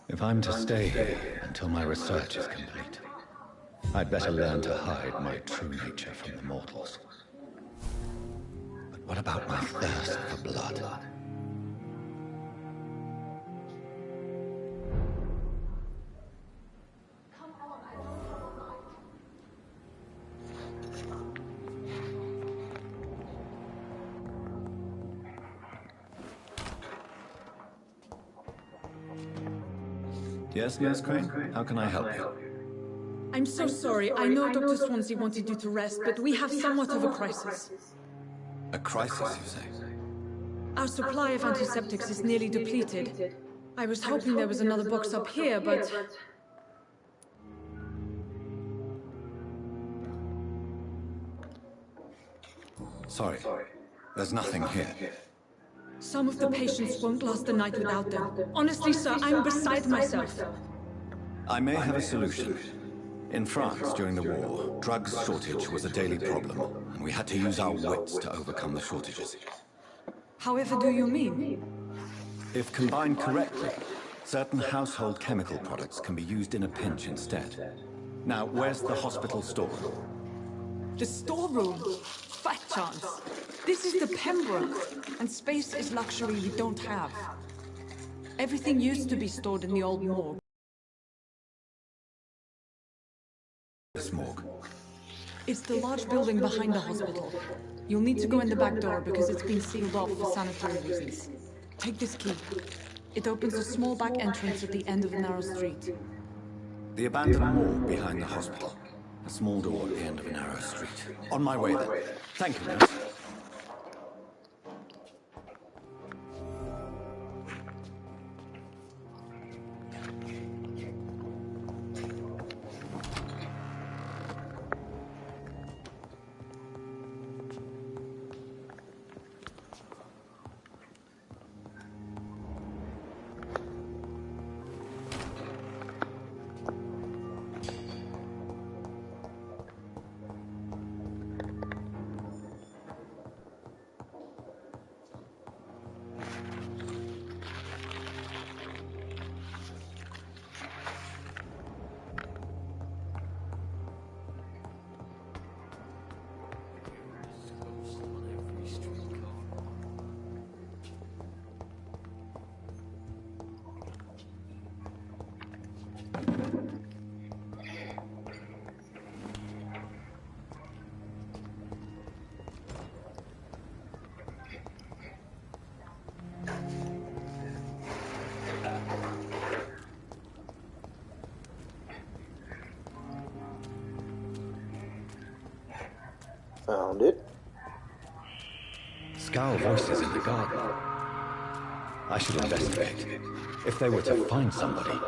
If I'm to stay here until my research is complete, I'd better learn to hide my true nature from the mortals. But what about my thirst for blood? Yes, Nurse Crane? How can I help you? I'm so sorry. I know Dr. Swansea wanted you to rest, but we have somewhat of a crisis. A crisis, you say? Our supply of antiseptics is nearly depleted. I was hoping there was another box up here, but... Sorry. There's nothing here. Some of the patients won't last the night without them. Honestly, sir, I'm beside myself. I may have a solution. In France, during the war, drugs shortage was a daily problem, and we had to use our wits to overcome the shortages. However do you mean? If combined correctly, certain household chemical products can be used in a pinch instead. Now, where's the hospital storeroom? The storeroom? Fat chance. This is the Pembroke, and space is luxury we don't have. Everything used to be stored in the old morgue. this morgue? It's the large building behind the hospital. You'll need to go in the back door because it's been sealed off for sanitary reasons. Take this key. It opens a small back entrance at the end of a narrow street. The abandoned morgue behind the hospital. A small door at the end of a narrow street. On my way then. Thank you, nurse. Found it. Scowl voices in the garden. I should investigate. If they were to find somebody.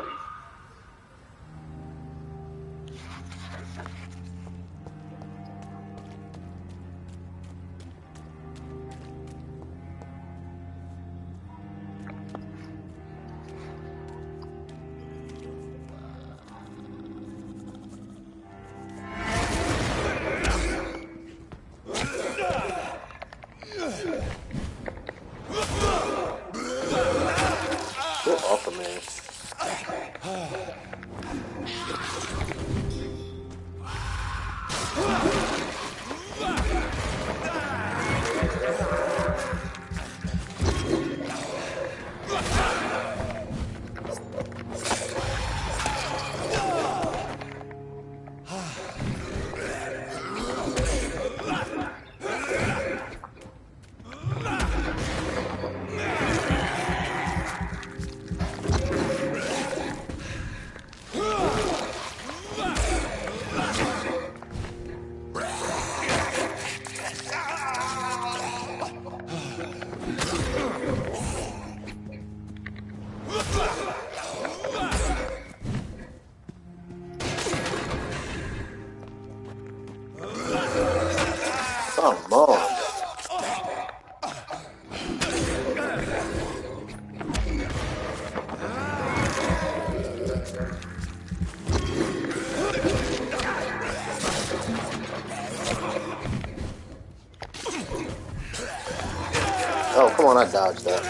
Oh, come on, I dodged that.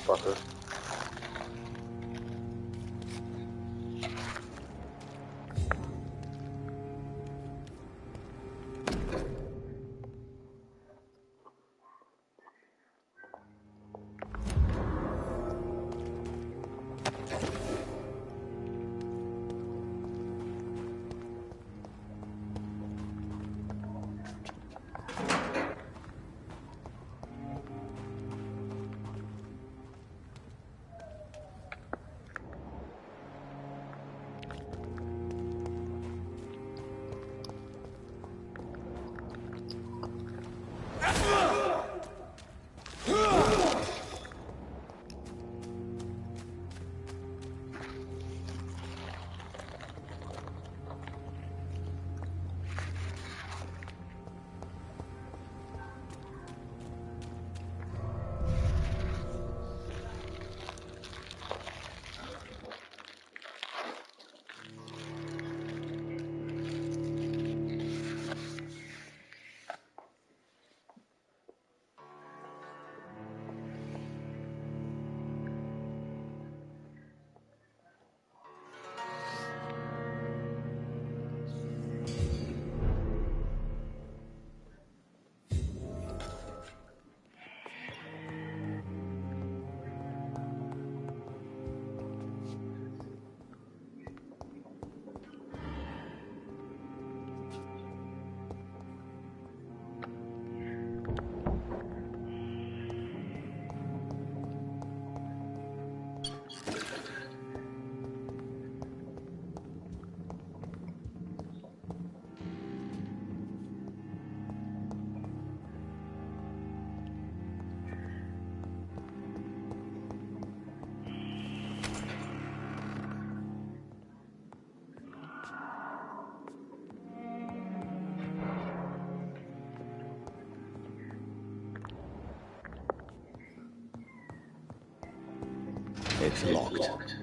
Fucker. It's locked.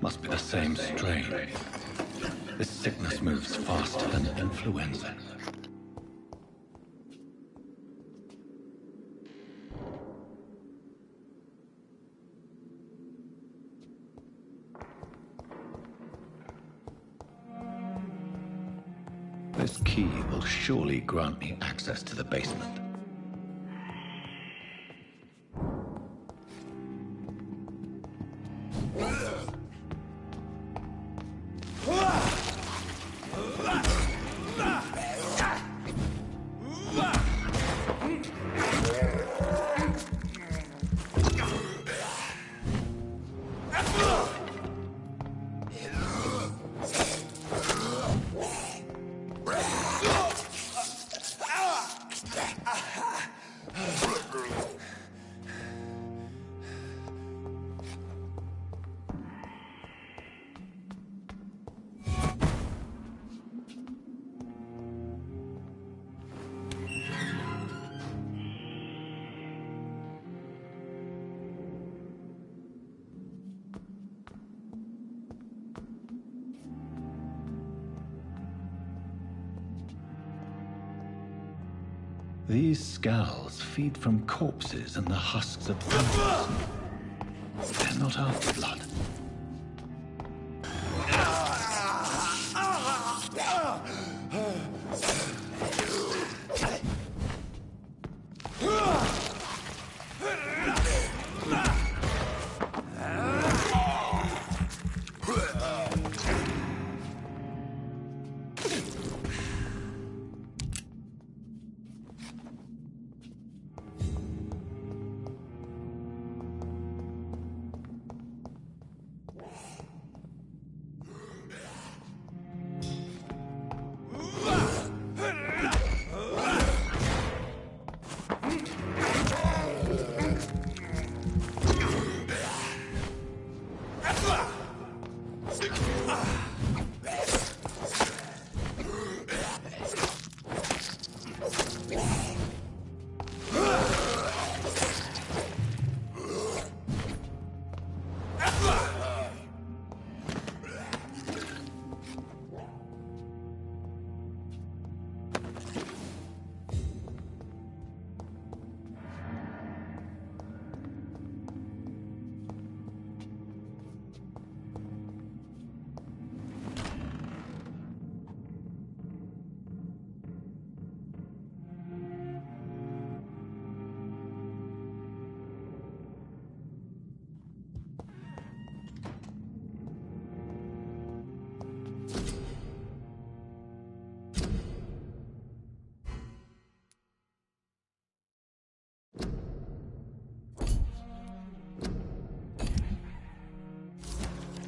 Must be the same strain. This sickness moves faster than influenza. This key will surely grant me access to the basement. These scowls feed from corpses and the husks of bones. They're not after blood.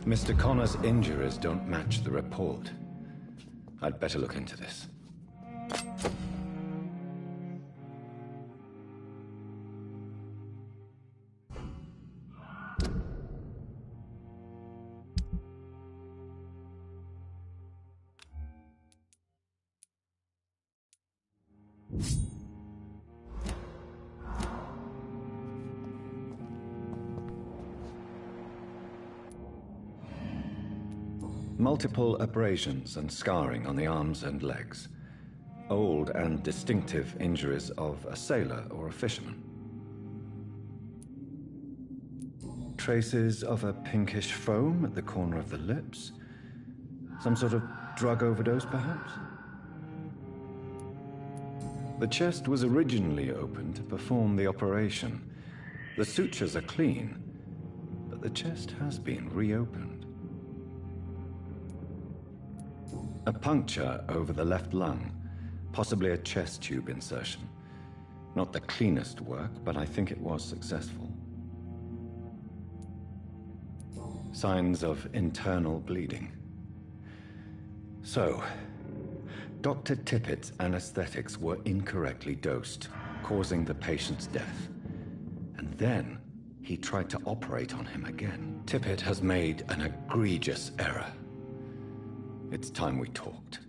Mr. Connor's injuries don't match the report. I'd better look into this. Multiple abrasions and scarring on the arms and legs. Old and distinctive injuries of a sailor or a fisherman. Traces of a pinkish foam at the corner of the lips. Some sort of drug overdose, perhaps? The chest was originally open to perform the operation. The sutures are clean, but the chest has been reopened. A puncture over the left lung, possibly a chest tube insertion. Not the cleanest work, but I think it was successful. Signs of internal bleeding. So, Dr. Tippett's anesthetics were incorrectly dosed, causing the patient's death. And then, he tried to operate on him again. Tippett has made an egregious error. It's time we talked.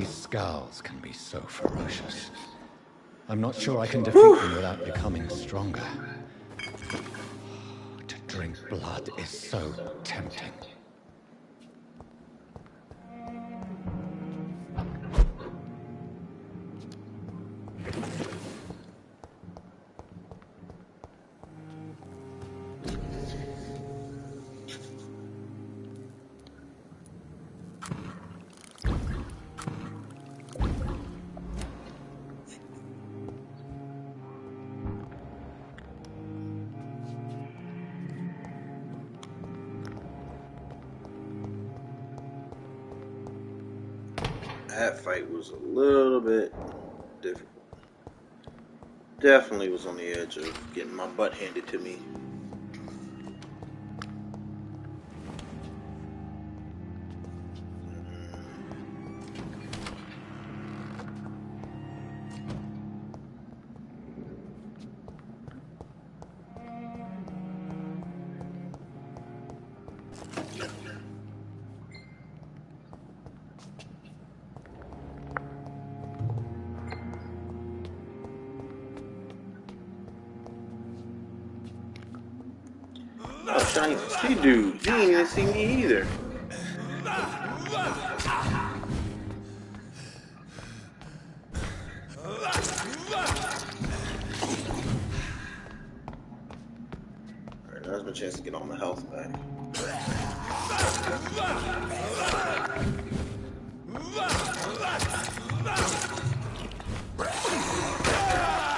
Scowls can be so ferocious. I'm not sure I can defeat them without becoming stronger. To drink blood is so tempting. That fight was a little bit difficult. Definitely was on the edge of getting my butt handed to me. I ain't see dude. He ain't even see me either. Alright, now's my chance to get all my health back.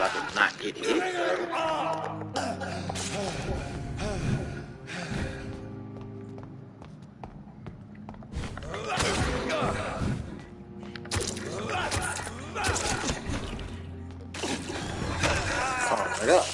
I did not get hit. Right up.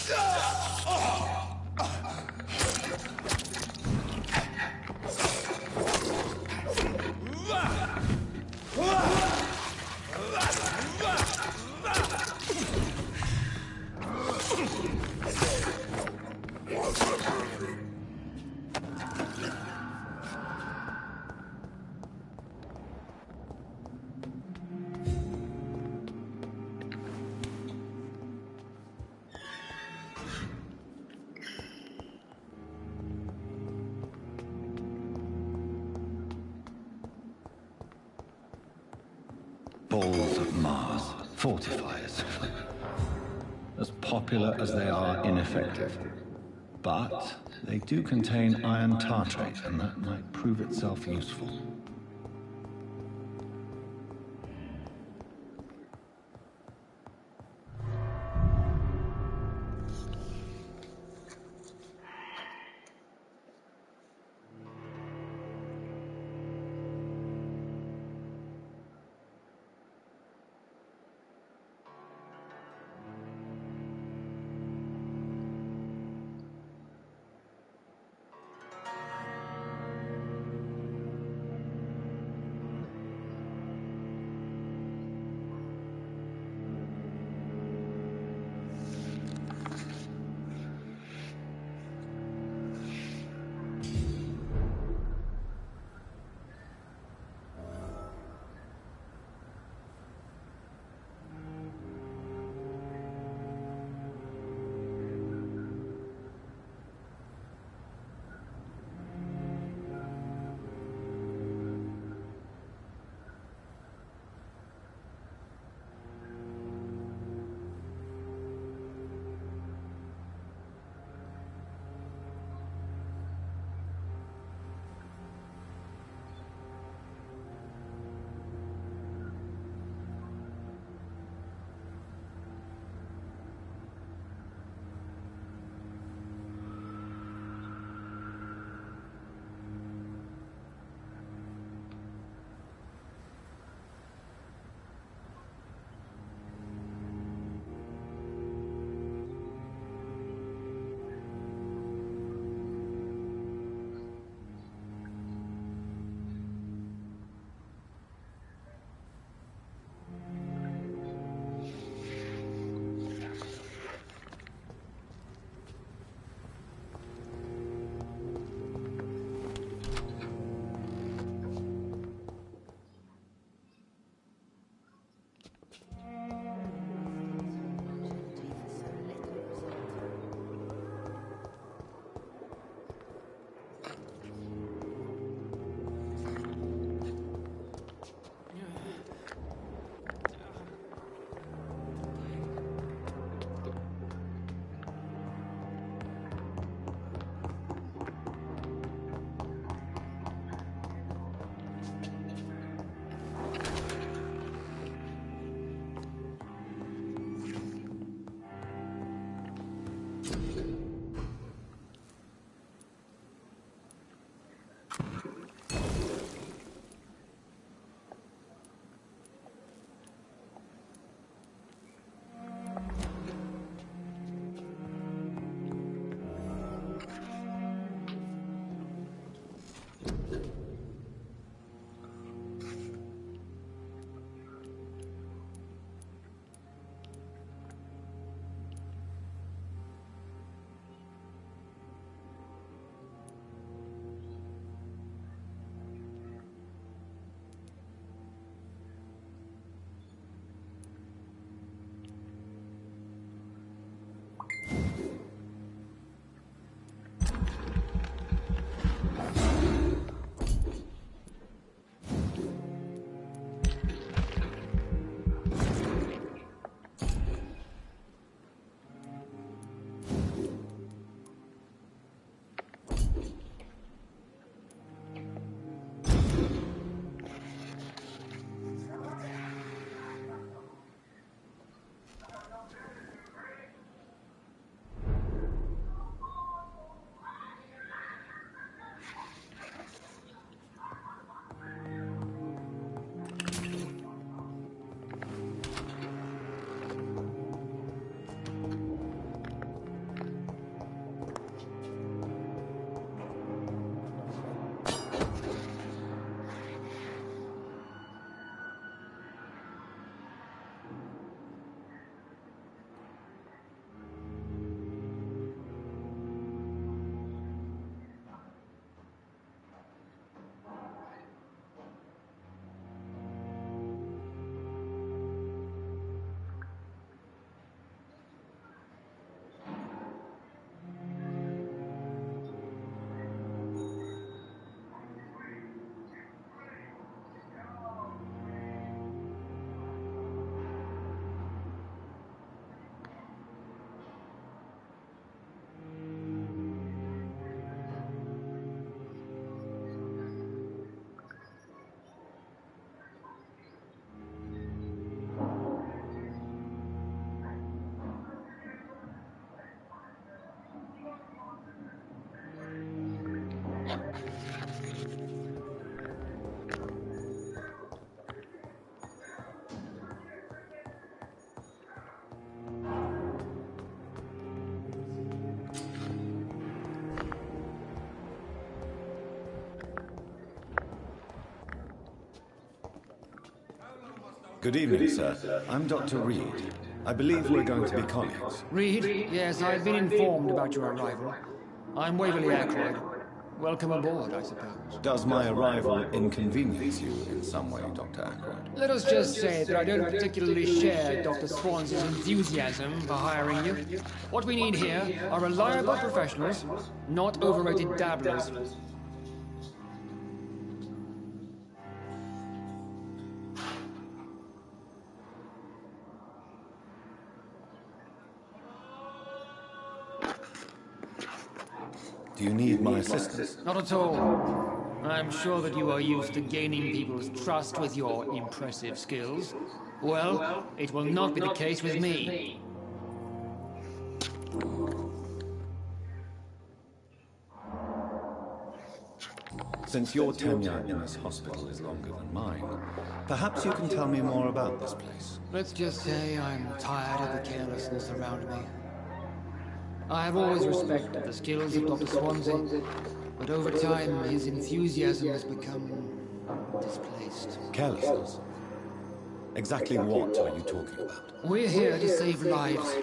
Balls of Mars, fortifiers. As popular as they are ineffective. But they do contain iron tartrate, and that might prove itself useful. Good evening, sir. I'm Dr. Reed. I believe we're going to be colleagues. Reed? Yes, I've been informed about your arrival. I'm Waverly Ackroyd. Welcome aboard, I suppose. Does my arrival inconvenience you in some way, Dr. Ackroyd? Let us just say that I don't particularly share Dr. Swans's enthusiasm for hiring you. What we need here are reliable professionals, not overrated dabblers. Do you need my assistance? Not at all. I'm sure that you are used to gaining people's trust with your impressive skills. Well, it will not be the case with me. Since your tenure in this hospital is longer than mine, perhaps you can tell me more about this place. Let's just say I'm tired of the carelessness around me. I have always respected the skills of Dr. Swansea, but over time his enthusiasm has become displaced. Carelessness? Exactly what are you talking about? We're here to save lives.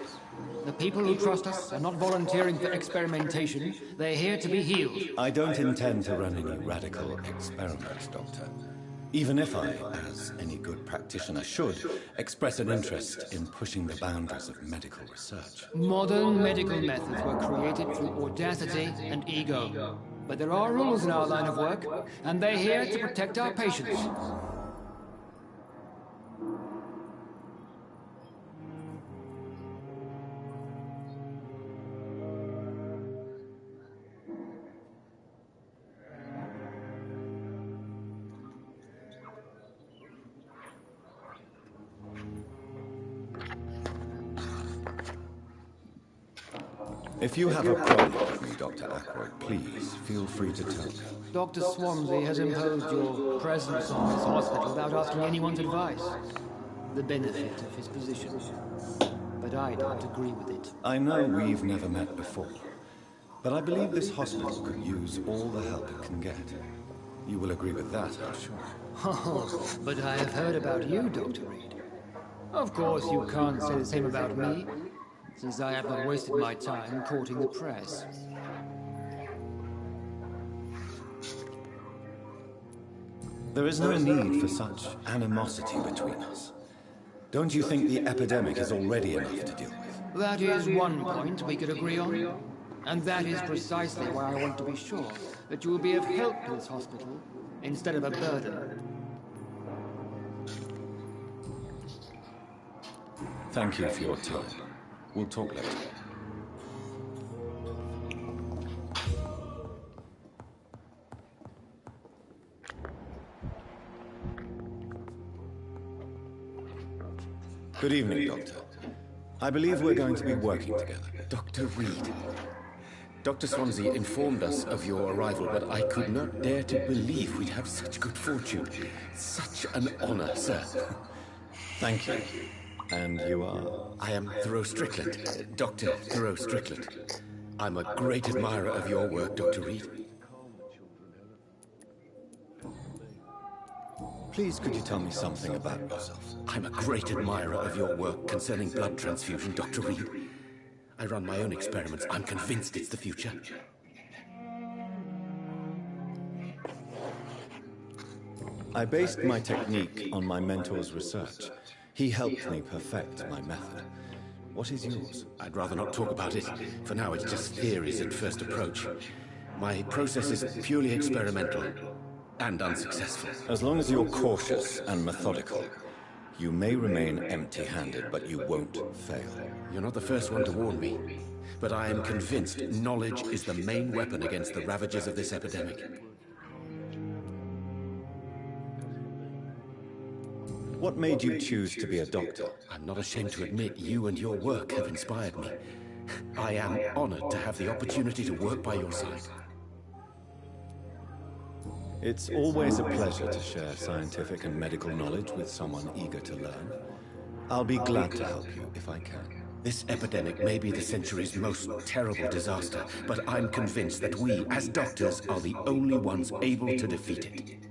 The people who trust us are not volunteering for experimentation. They're here to be healed. I don't intend to run any radical experiments, Doctor. Even if I, as any good practitioner should, express an interest in pushing the boundaries of medical research. Modern medical methods were created through audacity and ego. But there are rules in our line of work, and they're here to protect our patients. If you have a problem with me, Dr. Ackroyd, please feel free to tell me. Dr. Swansea has imposed your presence on this hospital without asking anyone's advice. The benefit of his position. But I don't agree with it. I know we've never met before, but I believe this hospital could use all the help it can get. You will agree with that, I'm sure. Oh, but I have heard about you, Dr. Reed. Of course, you can't say the same about me, since I have not wasted my time courting the press. There is no need for such animosity between us. Don't you think the epidemic is already enough to deal with? That is one point we could agree on. And that is precisely why I want to be sure that you will be of help to this hospital instead of a burden. Thank you for your time. We'll talk later. Good evening, Doctor. I believe we're going to be working together. Dr. Reed. Dr. Swansea informed us of your arrival, but I could not dare to believe we'd have such good fortune. Such an honor, sir. Thank you. And you are? I am Thoreau Strickland, Dr. Thoreau Strickland. I'm a great admirer of your work, Dr. Reed. Please, could you tell me something about yourself? I'm a great admirer of your work concerning blood transfusion, Dr. Reed. I run my own experiments. I'm convinced it's the future. I based my technique on my mentor's research. He helped me perfect my method. What is yours? I'd rather not talk about it. For now, it's just theories at first approach. My process is purely experimental and unsuccessful. As long as you're cautious and methodical, you may remain empty-handed, but you won't fail. You're not the first one to warn me, but I am convinced knowledge is the main weapon against the ravages of this epidemic. What made you choose to be a doctor? I'm not ashamed to admit you and your work have inspired me. I am honored to have the opportunity to work by your side. It's always a pleasure to share scientific and medical knowledge with someone eager to learn. I'll be glad to help you if I can. This epidemic may be the century's most terrible disaster, but I'm convinced that we, as doctors, are the only ones able to defeat it.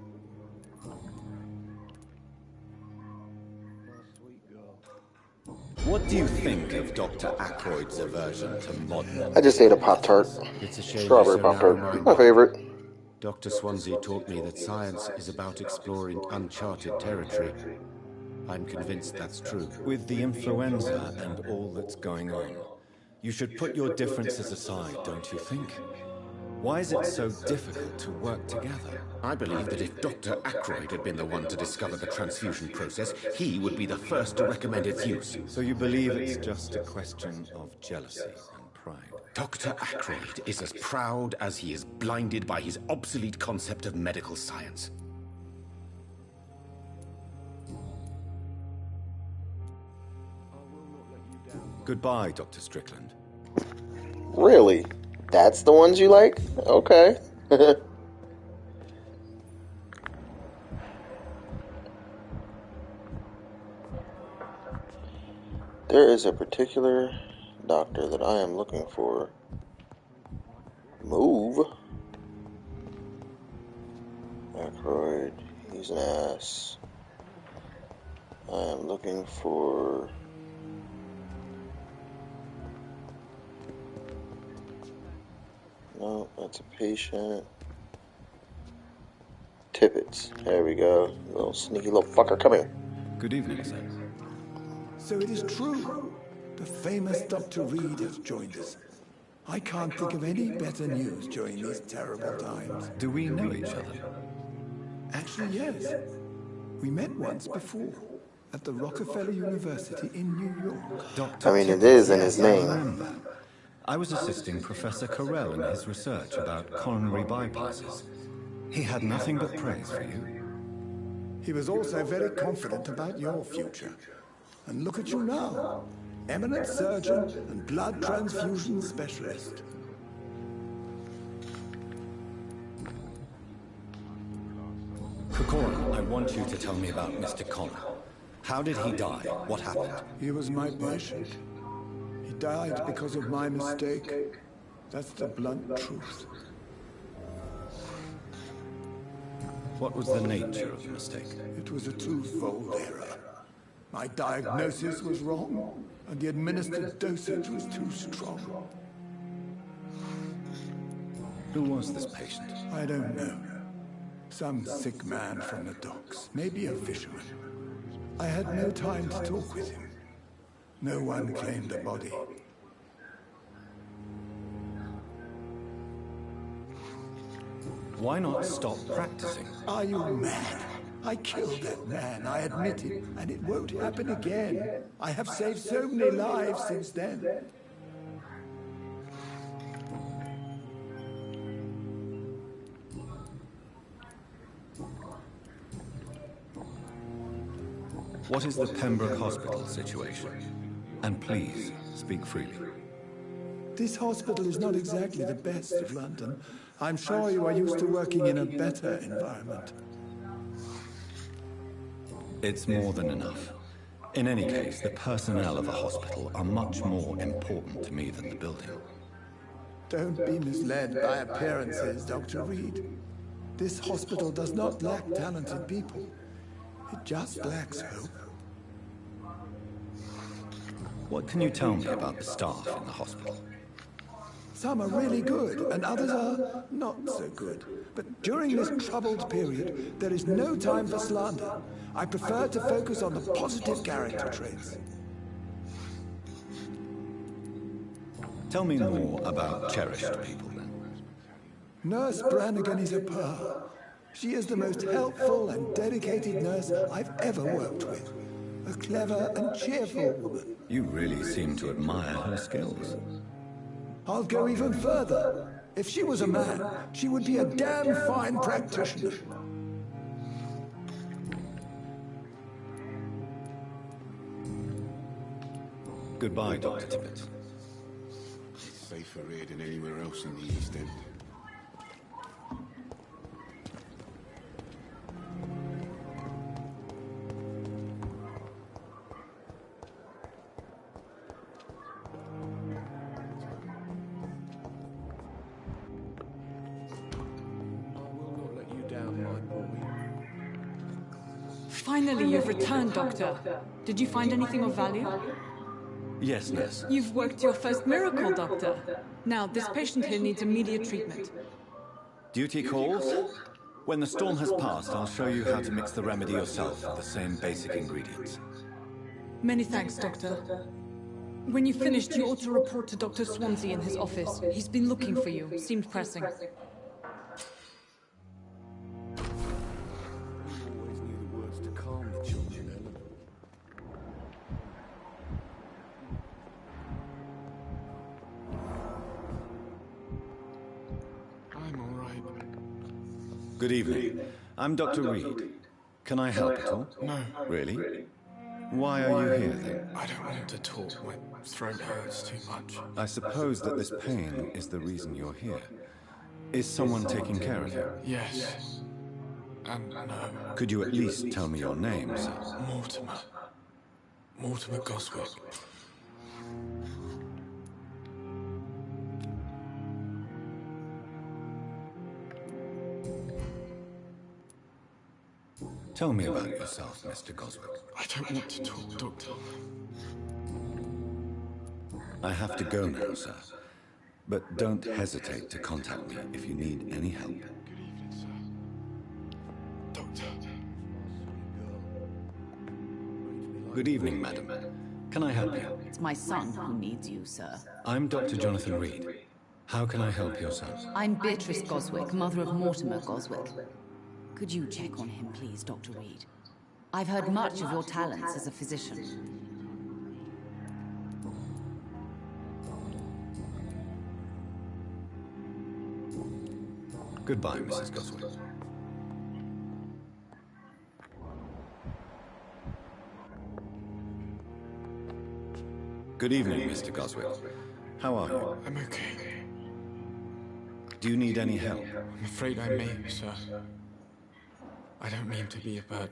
What do you think of Dr. Ackroyd's aversion to modern... I just ate a Pop-Tart. It's a shame Strawberry you're so Pop-Tart. narrow-minded. My favorite. Dr. Swansea taught me that science is about exploring uncharted territory. I'm convinced that's true. With the influenza and all that's going on, you should put your differences aside, don't you think? Why is it so difficult to work together? I believe that if Dr. Ackroyd had been the one to discover the transfusion process, he would be the first to recommend its use. So you believe it's just a question of jealousy and pride? Dr. Ackroyd is as proud as he is blinded by his obsolete concept of medical science. Goodbye, Dr. Strickland. Really? That's the ones you like? Okay. There is a particular doctor that I am looking for. Move. Ackroyd, he's an ass. I am looking for... No, that's a patient. Tippets. There we go. Little sneaky little fucker. Come here. Good evening, sir. So it is true. The famous Dr. Reed has joined us. I can't think of any better news during these terrible times. Do we know each other? Actually, yes. We met once before at the Rockefeller University in New York. I mean, it is in his name. I remember. I was assisting Professor Carell in his research about coronary bypasses. He had nothing but praise for you. He was also very confident about your future. And look at you now. Eminent surgeon and blood transfusion specialist. Kokorin, I want you to tell me about Mr. Connor. How did he die? What happened? He was my patient. He died because of my mistake. That's the blunt truth. What was the nature of the mistake? It was a twofold error. My diagnosis was wrong, and the administered dosage was too strong. Who was this patient? I don't know. Some sick man from the docks, maybe a fisherman. I had no time to talk with him. No one claimed a body. Why not stop practicing? Are you mad? I killed that man, I admit it, and it won't happen again. I have saved so many lives since then. What is the Pembroke Hospital situation? And please, speak freely. This hospital is not exactly the best of London. I'm sure you are used to working in a better environment. It's more than enough. In any case, the personnel of a hospital are much more important to me than the building. Don't be misled by appearances, Dr. Reed. This hospital does not lack talented people. It just lacks hope. What can you tell me about the staff in the hospital? Some are really good, and others are not so good. But during this troubled period, there is no time for slander. I prefer to focus on the positive character traits. Tell me more about cherished people, then. Nurse Brannigan is a pearl. She is the most helpful and dedicated nurse I've ever worked with. A clever and cheerful woman. You really seem to admire her skills. I'll go even further. If she was a man, she would be a damn fine practitioner. Goodbye, Dr. Tippett. It's safer here than anywhere else in the East End. Finally, you've returned, Doctor. Did you find anything of value? Yes, nurse. You've worked your first miracle, Doctor. Now, this patient here needs immediate treatment. Duty calls. When the storm has passed, I'll show you how to mix the remedy yourself with the same basic ingredients. Many thanks, Doctor. When you've finished, you ought to report to Dr. Swansea in his office. He's been looking for you. Seemed pressing. I'm all right. Good evening. I'm Dr. Reed. Can I help at all? No. Really? Why are you here, then? I don't want to talk. My throat hurts too much. I suppose that this pain is the reason you're here. Is someone taking care of you? Yes. And no. Could you at least tell me your name, sir? Mortimer. Mortimer Goswick. Tell me about yourself, Mr. Goswick. I don't want to talk, Doctor. I have to go now, sir. But don't hesitate to contact me if you need any help. Good evening, sir. Doctor. Good evening, madam. Can I help you? It's my son who needs you, sir. I'm Dr. Jonathan Reed. How can I help your son? I'm Beatrice Goswick, mother of Mortimer Goswick. Could you check on him, please, Dr. Reed? I've heard much of your talents as a physician. Goodbye, Mrs. Goswick. Good evening, Mr. Goswick. How are you? I'm okay. Do you need any help? I'm afraid I may, sir. I don't mean to be a burden.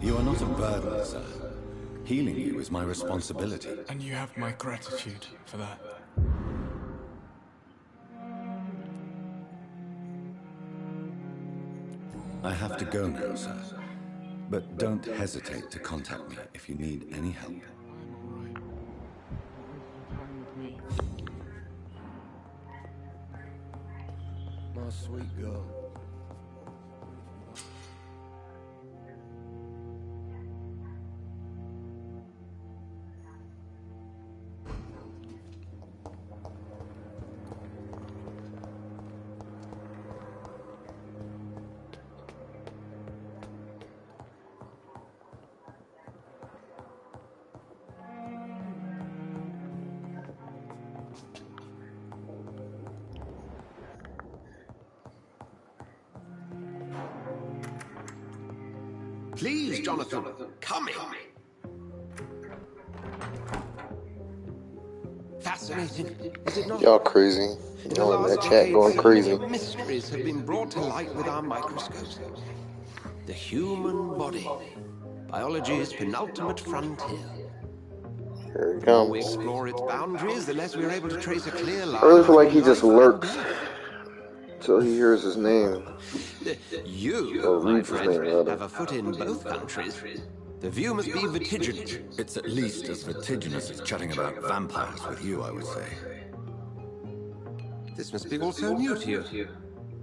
You are not a burden, sir. Healing you is my responsibility. And you have my gratitude for that. I have to go now, sir. But don't hesitate to contact me if you need any help. My sweet girl. Please, Jonathan, come in. Fascinating, is it not? Y'all crazy. Y'all in that chat going crazy. Mysteries have been brought to light with our microscopes. The human body. Biology's penultimate frontier. Here it The more we comes. explore its boundaries, the less we're able to trace a clear line. I really feel like he just between life and lurks death. till he hears his name. You, Or my reads his friend, name, rather. have a foot in both countries. The view must be vertiginous. It's at least as vertiginous as chatting about vampires with you, I would say. This must be all so new to you.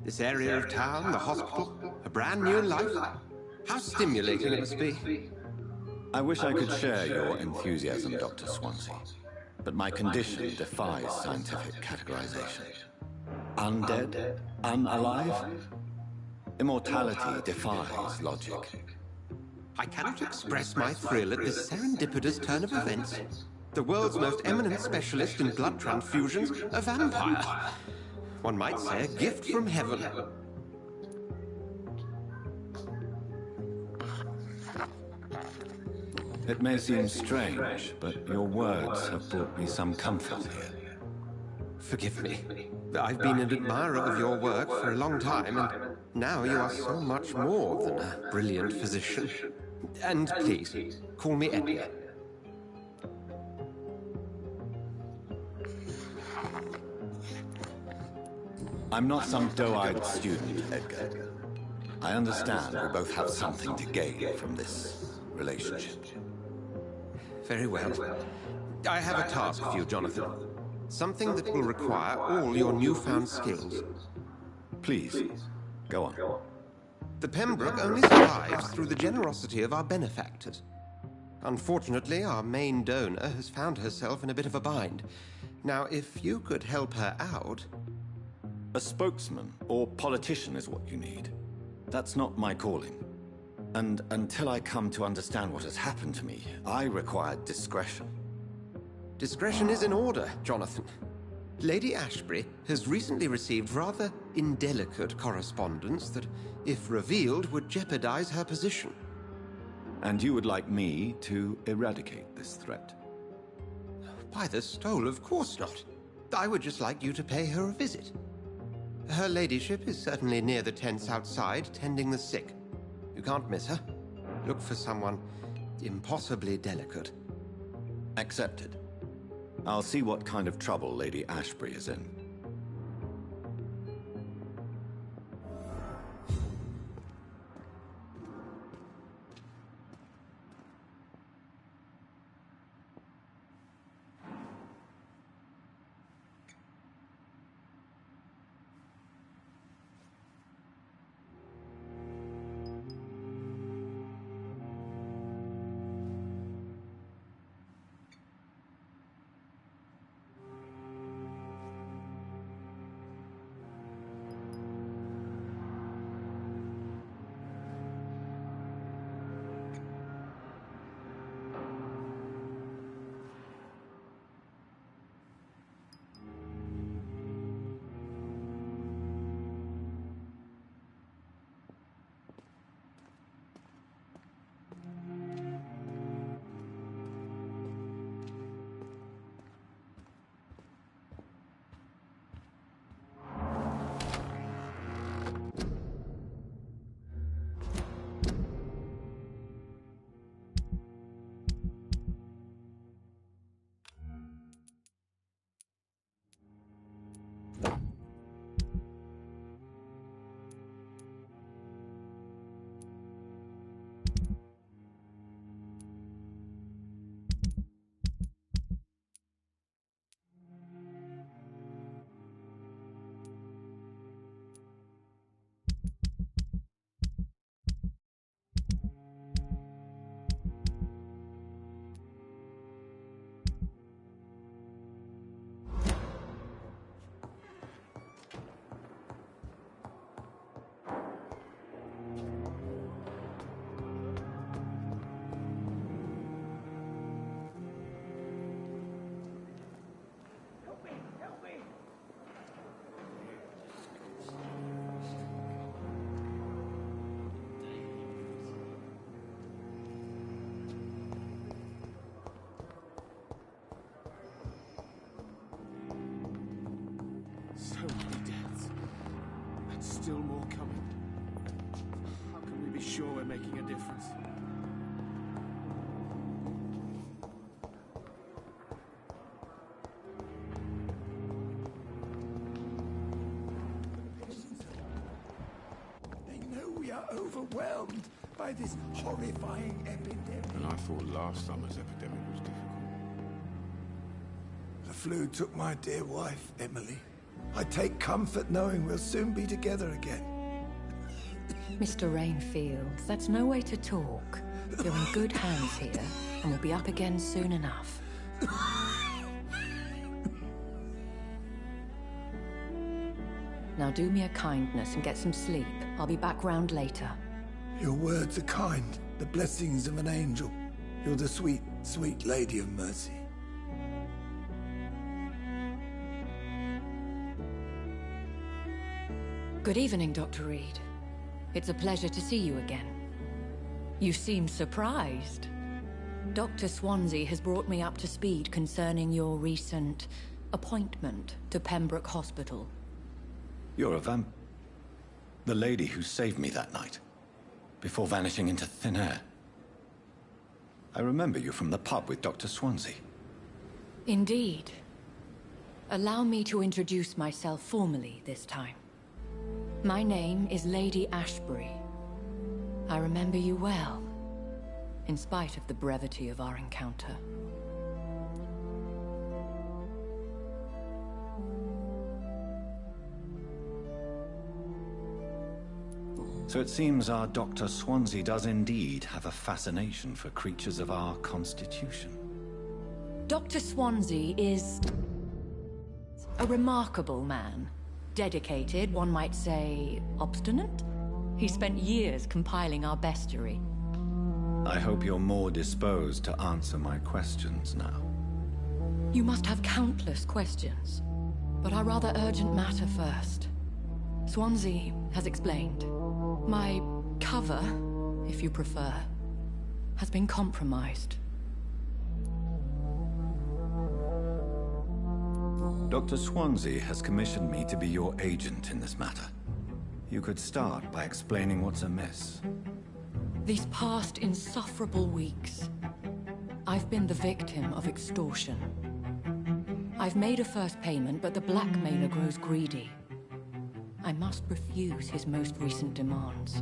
This area of town, the hospital, a brand new life. How stimulating it must be. I wish I could share your enthusiasm, Dr. Swansea. But my condition defies scientific categorization. Undead? Unalive? Immortality defies logic. I cannot express my thrill at this serendipitous turn of events. The world's most eminent specialist in blood transfusions, a vampire. One might say a gift from heaven. It may seem strange, but your words have brought me some comfort here. Forgive me. I've been an admirer of your work for a long time, and now you are so much more than a brilliant physician. And please, call me Edgar. I'm not some doe-eyed student, Edgar. I understand we both have something to gain from this relationship. Very well. I have a task for you, Jonathan. Something that will require all your newfound skills. Please, go on. The Pembroke only survives through the generosity of our benefactors. Unfortunately, our main donor has found herself in a bit of a bind. Now, if you could help her out... A spokesman or politician is what you need. That's not my calling. And until I come to understand what has happened to me, I require discretion. Discretion is in order, Jonathan. Lady Ashbury has recently received rather indelicate correspondence that, if revealed, would jeopardize her position. And you would like me to eradicate this threat? By the stole, of course not. I would just like you to pay her a visit. Her ladyship is certainly near the tents outside, tending the sick. You can't miss her. Look for someone impossibly delicate. Accepted. I'll see what kind of trouble Lady Ashbury is in. So many deaths. And still more coming. How can we be sure we're making a difference? They know we are overwhelmed by this horrifying epidemic. And I thought last summer's epidemic was difficult. The flu took my dear wife, Emily. I take comfort knowing we'll soon be together again. Mr. Rainfield, that's no way to talk. You're in good hands here, and we'll be up again soon enough. Now do me a kindness and get some sleep. I'll be back round later. Your words are kind, the blessings of an angel. You're the sweet, sweet Lady of Mercy. Good evening, Dr. Reed. It's a pleasure to see you again. You seem surprised. Dr. Swansea has brought me up to speed concerning your recent appointment to Pembroke Hospital. You're a the lady who saved me that night, before vanishing into thin air. I remember you from the pub with Dr. Swansea. Indeed. Allow me to introduce myself formally this time. My name is Lady Ashbury. I remember you well. in spite of the brevity of our encounter. So it seems our Dr. Swansea does indeed have a fascination for creatures of our constitution. Dr. Swansea is a remarkable man. Dedicated, one might say, obstinate. He spent years compiling our bestiary. I hope you're more disposed to answer my questions now. You must have countless questions, but our rather urgent matter first. Swansea has explained. My cover, if you prefer, has been compromised. Dr. Swansea has commissioned me to be your agent in this matter. You could start by explaining what's amiss. These past insufferable weeks, I've been the victim of extortion. I've made a first payment, but the blackmailer grows greedy. I must refuse his most recent demands.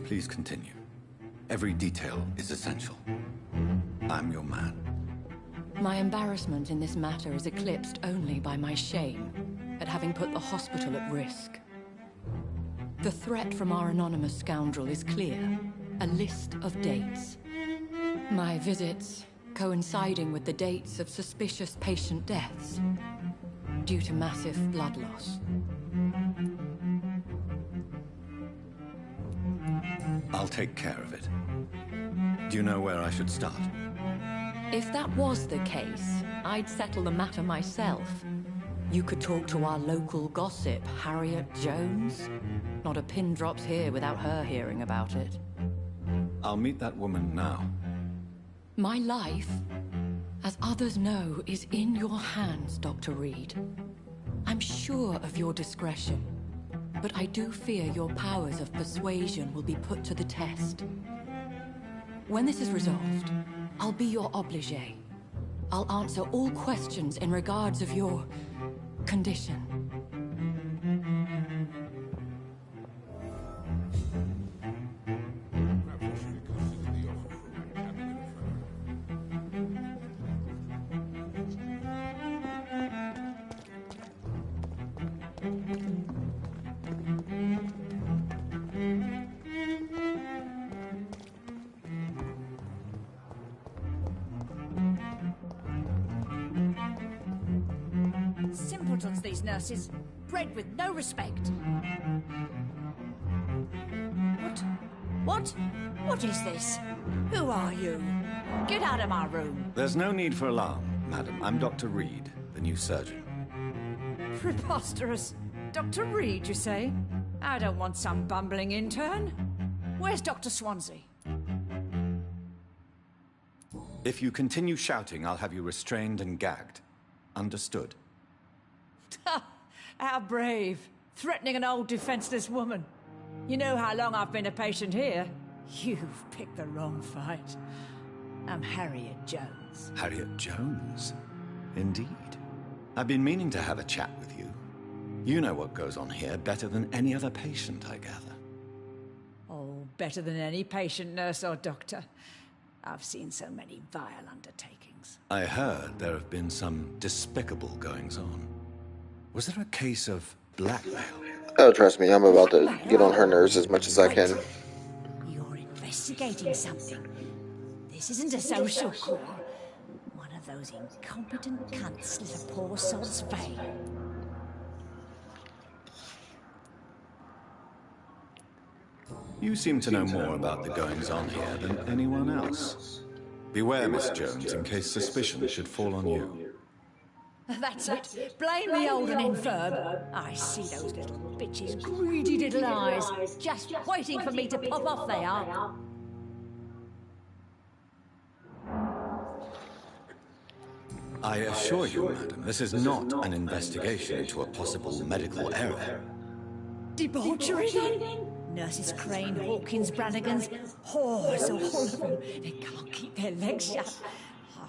Please continue. Every detail is essential. I'm your man. My embarrassment in this matter is eclipsed only by my shame at having put the hospital at risk. The threat from our anonymous scoundrel is clear. A list of dates. My visits coinciding with the dates of suspicious patient deaths due to massive blood loss. I'll take care of it. Do you know where I should start? If that was the case, I'd settle the matter myself. You could talk to our local gossip, Harriet Jones. Not a pin drops here without her hearing about it. I'll meet that woman now. My life, as others know, is in your hands, Dr. Reed. I'm sure of your discretion, but I do fear your powers of persuasion will be put to the test. When this is resolved, I'll be your obligé. I'll answer all questions in regards of your condition. Simpletons, these nurses. Bred with no respect. What is this? Who are you? Get out of my room. There's no need for alarm, madam. I'm Dr. Reed, the new surgeon. Preposterous. Dr. Reed, you say? I don't want some bumbling intern. Where's Dr. Swansea? If you continue shouting, I'll have you restrained and gagged. Understood? How brave. Threatening an old defenseless woman. You know how long I've been a patient here? You've picked the wrong fight. I'm Harriet Jones. Harriet Jones? Indeed. I've been meaning to have a chat with you. You know what goes on here better than any other patient, I gather. Oh, better than any patient, nurse or doctor. I've seen so many vile undertakings. I heard there have been some despicable goings-on. Was there a case of blackmail? Oh, trust me, I'm about to get on her nerves as much as I can. You're investigating something. This isn't a social call. One of those incompetent cunts slit a poor soul's vein. You seem to know more about the goings-on here than anyone else. Beware, Miss Jones, in case suspicion should fall on you. That's it. Blame the old and infirm. I see those little bitches' greedy little eyes. Just waiting for me to pop off they are. I assure you, madam, this is not an investigation into a possible medical error. Debauchery, then? Nurses Crane, Hawkins, Brannigans, whores, all of them. They can't keep their legs shut.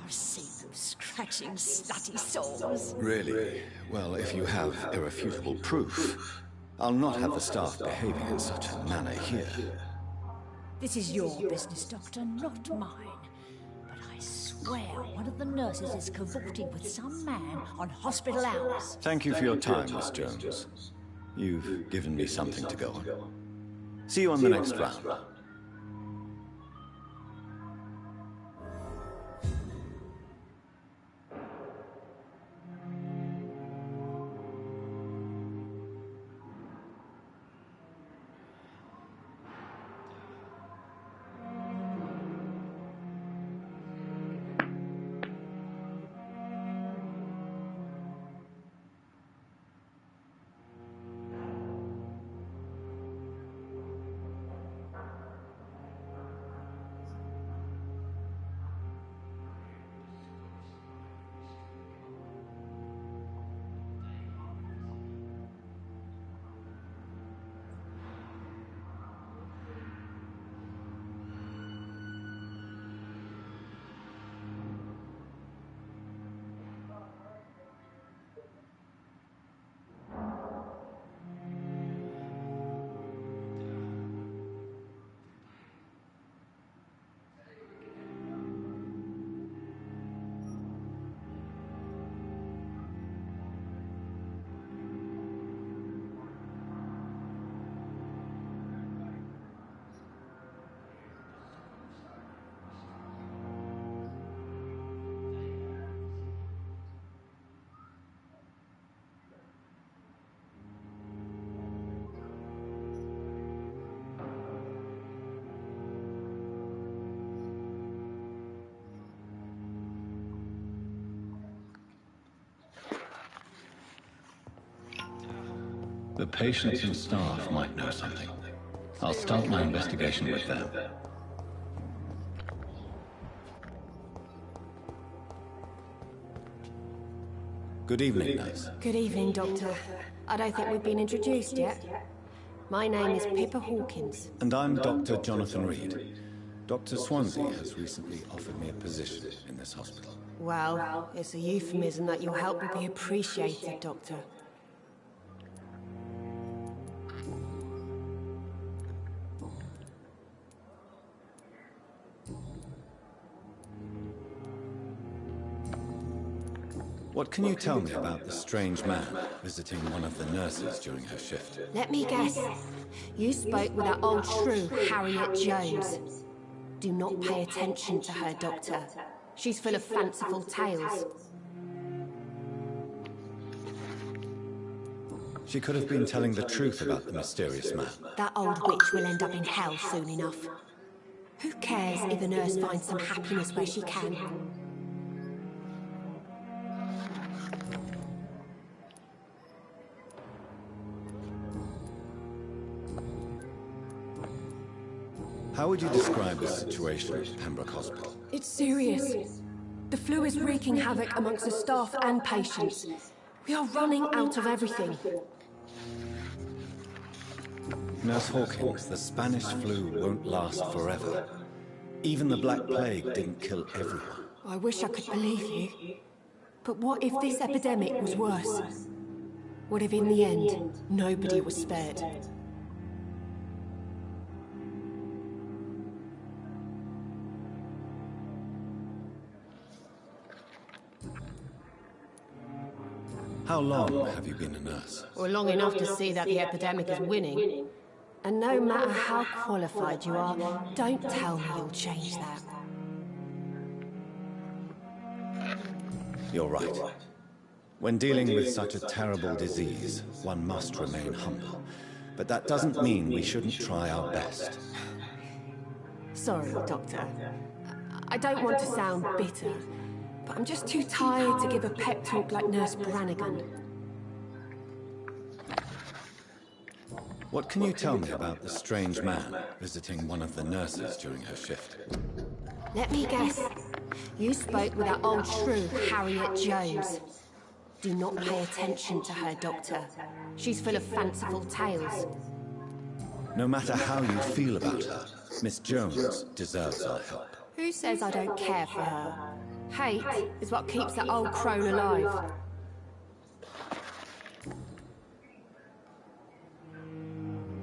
I've seen them scratching slutty sores. Really? Well, if you have irrefutable proof, I'll not have the staff behaving in such a manner here. This is your business, Doctor, not mine. But I swear one of the nurses is cavorting with some man on hospital hours. Thank you for your time, Miss Jones. You've given me something to go on. See you on the next round. The patients and staff might know something. I'll start my investigation with them. Good evening, nurse. Good evening, Doctor. I don't think we've been introduced yet. My name is Pippa Hawkins. And I'm Dr. Jonathan Reed. Dr. Swansea has recently offered me a position in this hospital. Well, it's a euphemism that your help will be appreciated, Doctor. What can you tell me about the strange man visiting one of the nurses during her shift? Let me guess. You spoke with that old shrew, Harriet Jones. Do not pay attention to her, Doctor. She's full of fanciful tales. She could have been telling the truth about the mysterious man. That old witch will end up in hell soon enough. Who cares if a nurse finds some happiness where she can? How would you describe the situation at Pembroke Hospital? It's serious. The flu is wreaking havoc amongst the staff and patients. We are running out of everything. Nurse Hawkins, the Spanish flu won't last forever. Even the Black Plague didn't kill everyone. I wish I could believe you. But what if this epidemic was worse? What if in the end, nobody was spared? How long have you been a nurse? Well, long enough to see that the epidemic is winning. And no matter how qualified you are, don't tell me you'll change that. You're right. When dealing with such a terrible disease, one must remain humble. But that doesn't mean we shouldn't try our best. Sorry, Doctor. I don't want to sound bitter, but I'm just too tired to give a pep talk like Nurse Brannigan. What can you tell me about the strange man visiting one of the nurses during her shift? Let me guess. You spoke with that old shrew, Harriet Jones. Do not pay attention to her, Doctor. She's full of fanciful tales. No matter how you feel about her, Miss Jones deserves our help. Who says I don't care for her? Hate is what keeps that old crone alive.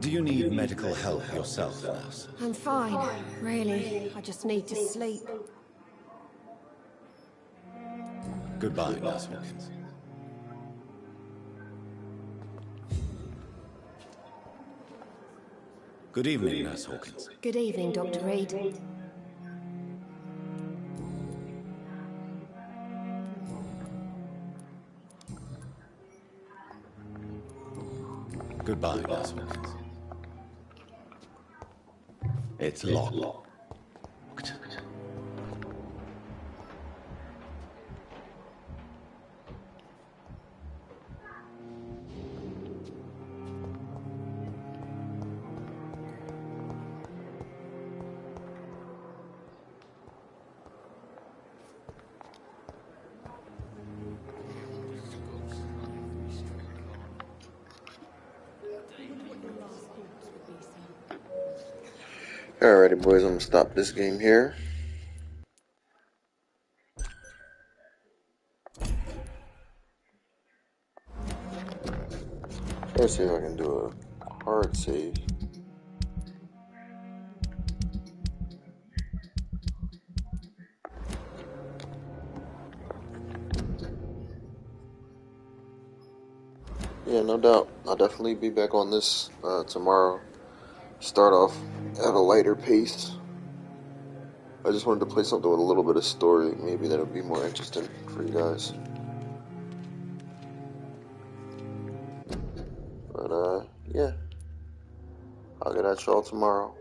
Do you need medical help yourself, nurse? I'm fine, really. I just need to sleep. Goodbye, Nurse Hawkins. Good evening, Nurse Hawkins. Good evening, Dr. Reed. Goodbye, Nurse Hawkins. It's locked. Alrighty, boys, I'm gonna stop this game here. Let's see if I can do a hard save. Yeah, no doubt. I'll definitely be back on this tomorrow. Start off at a lighter pace. I just wanted to play something with a little bit of story. Maybe that'll be more interesting for you guys. But, yeah. I'll get at y'all tomorrow.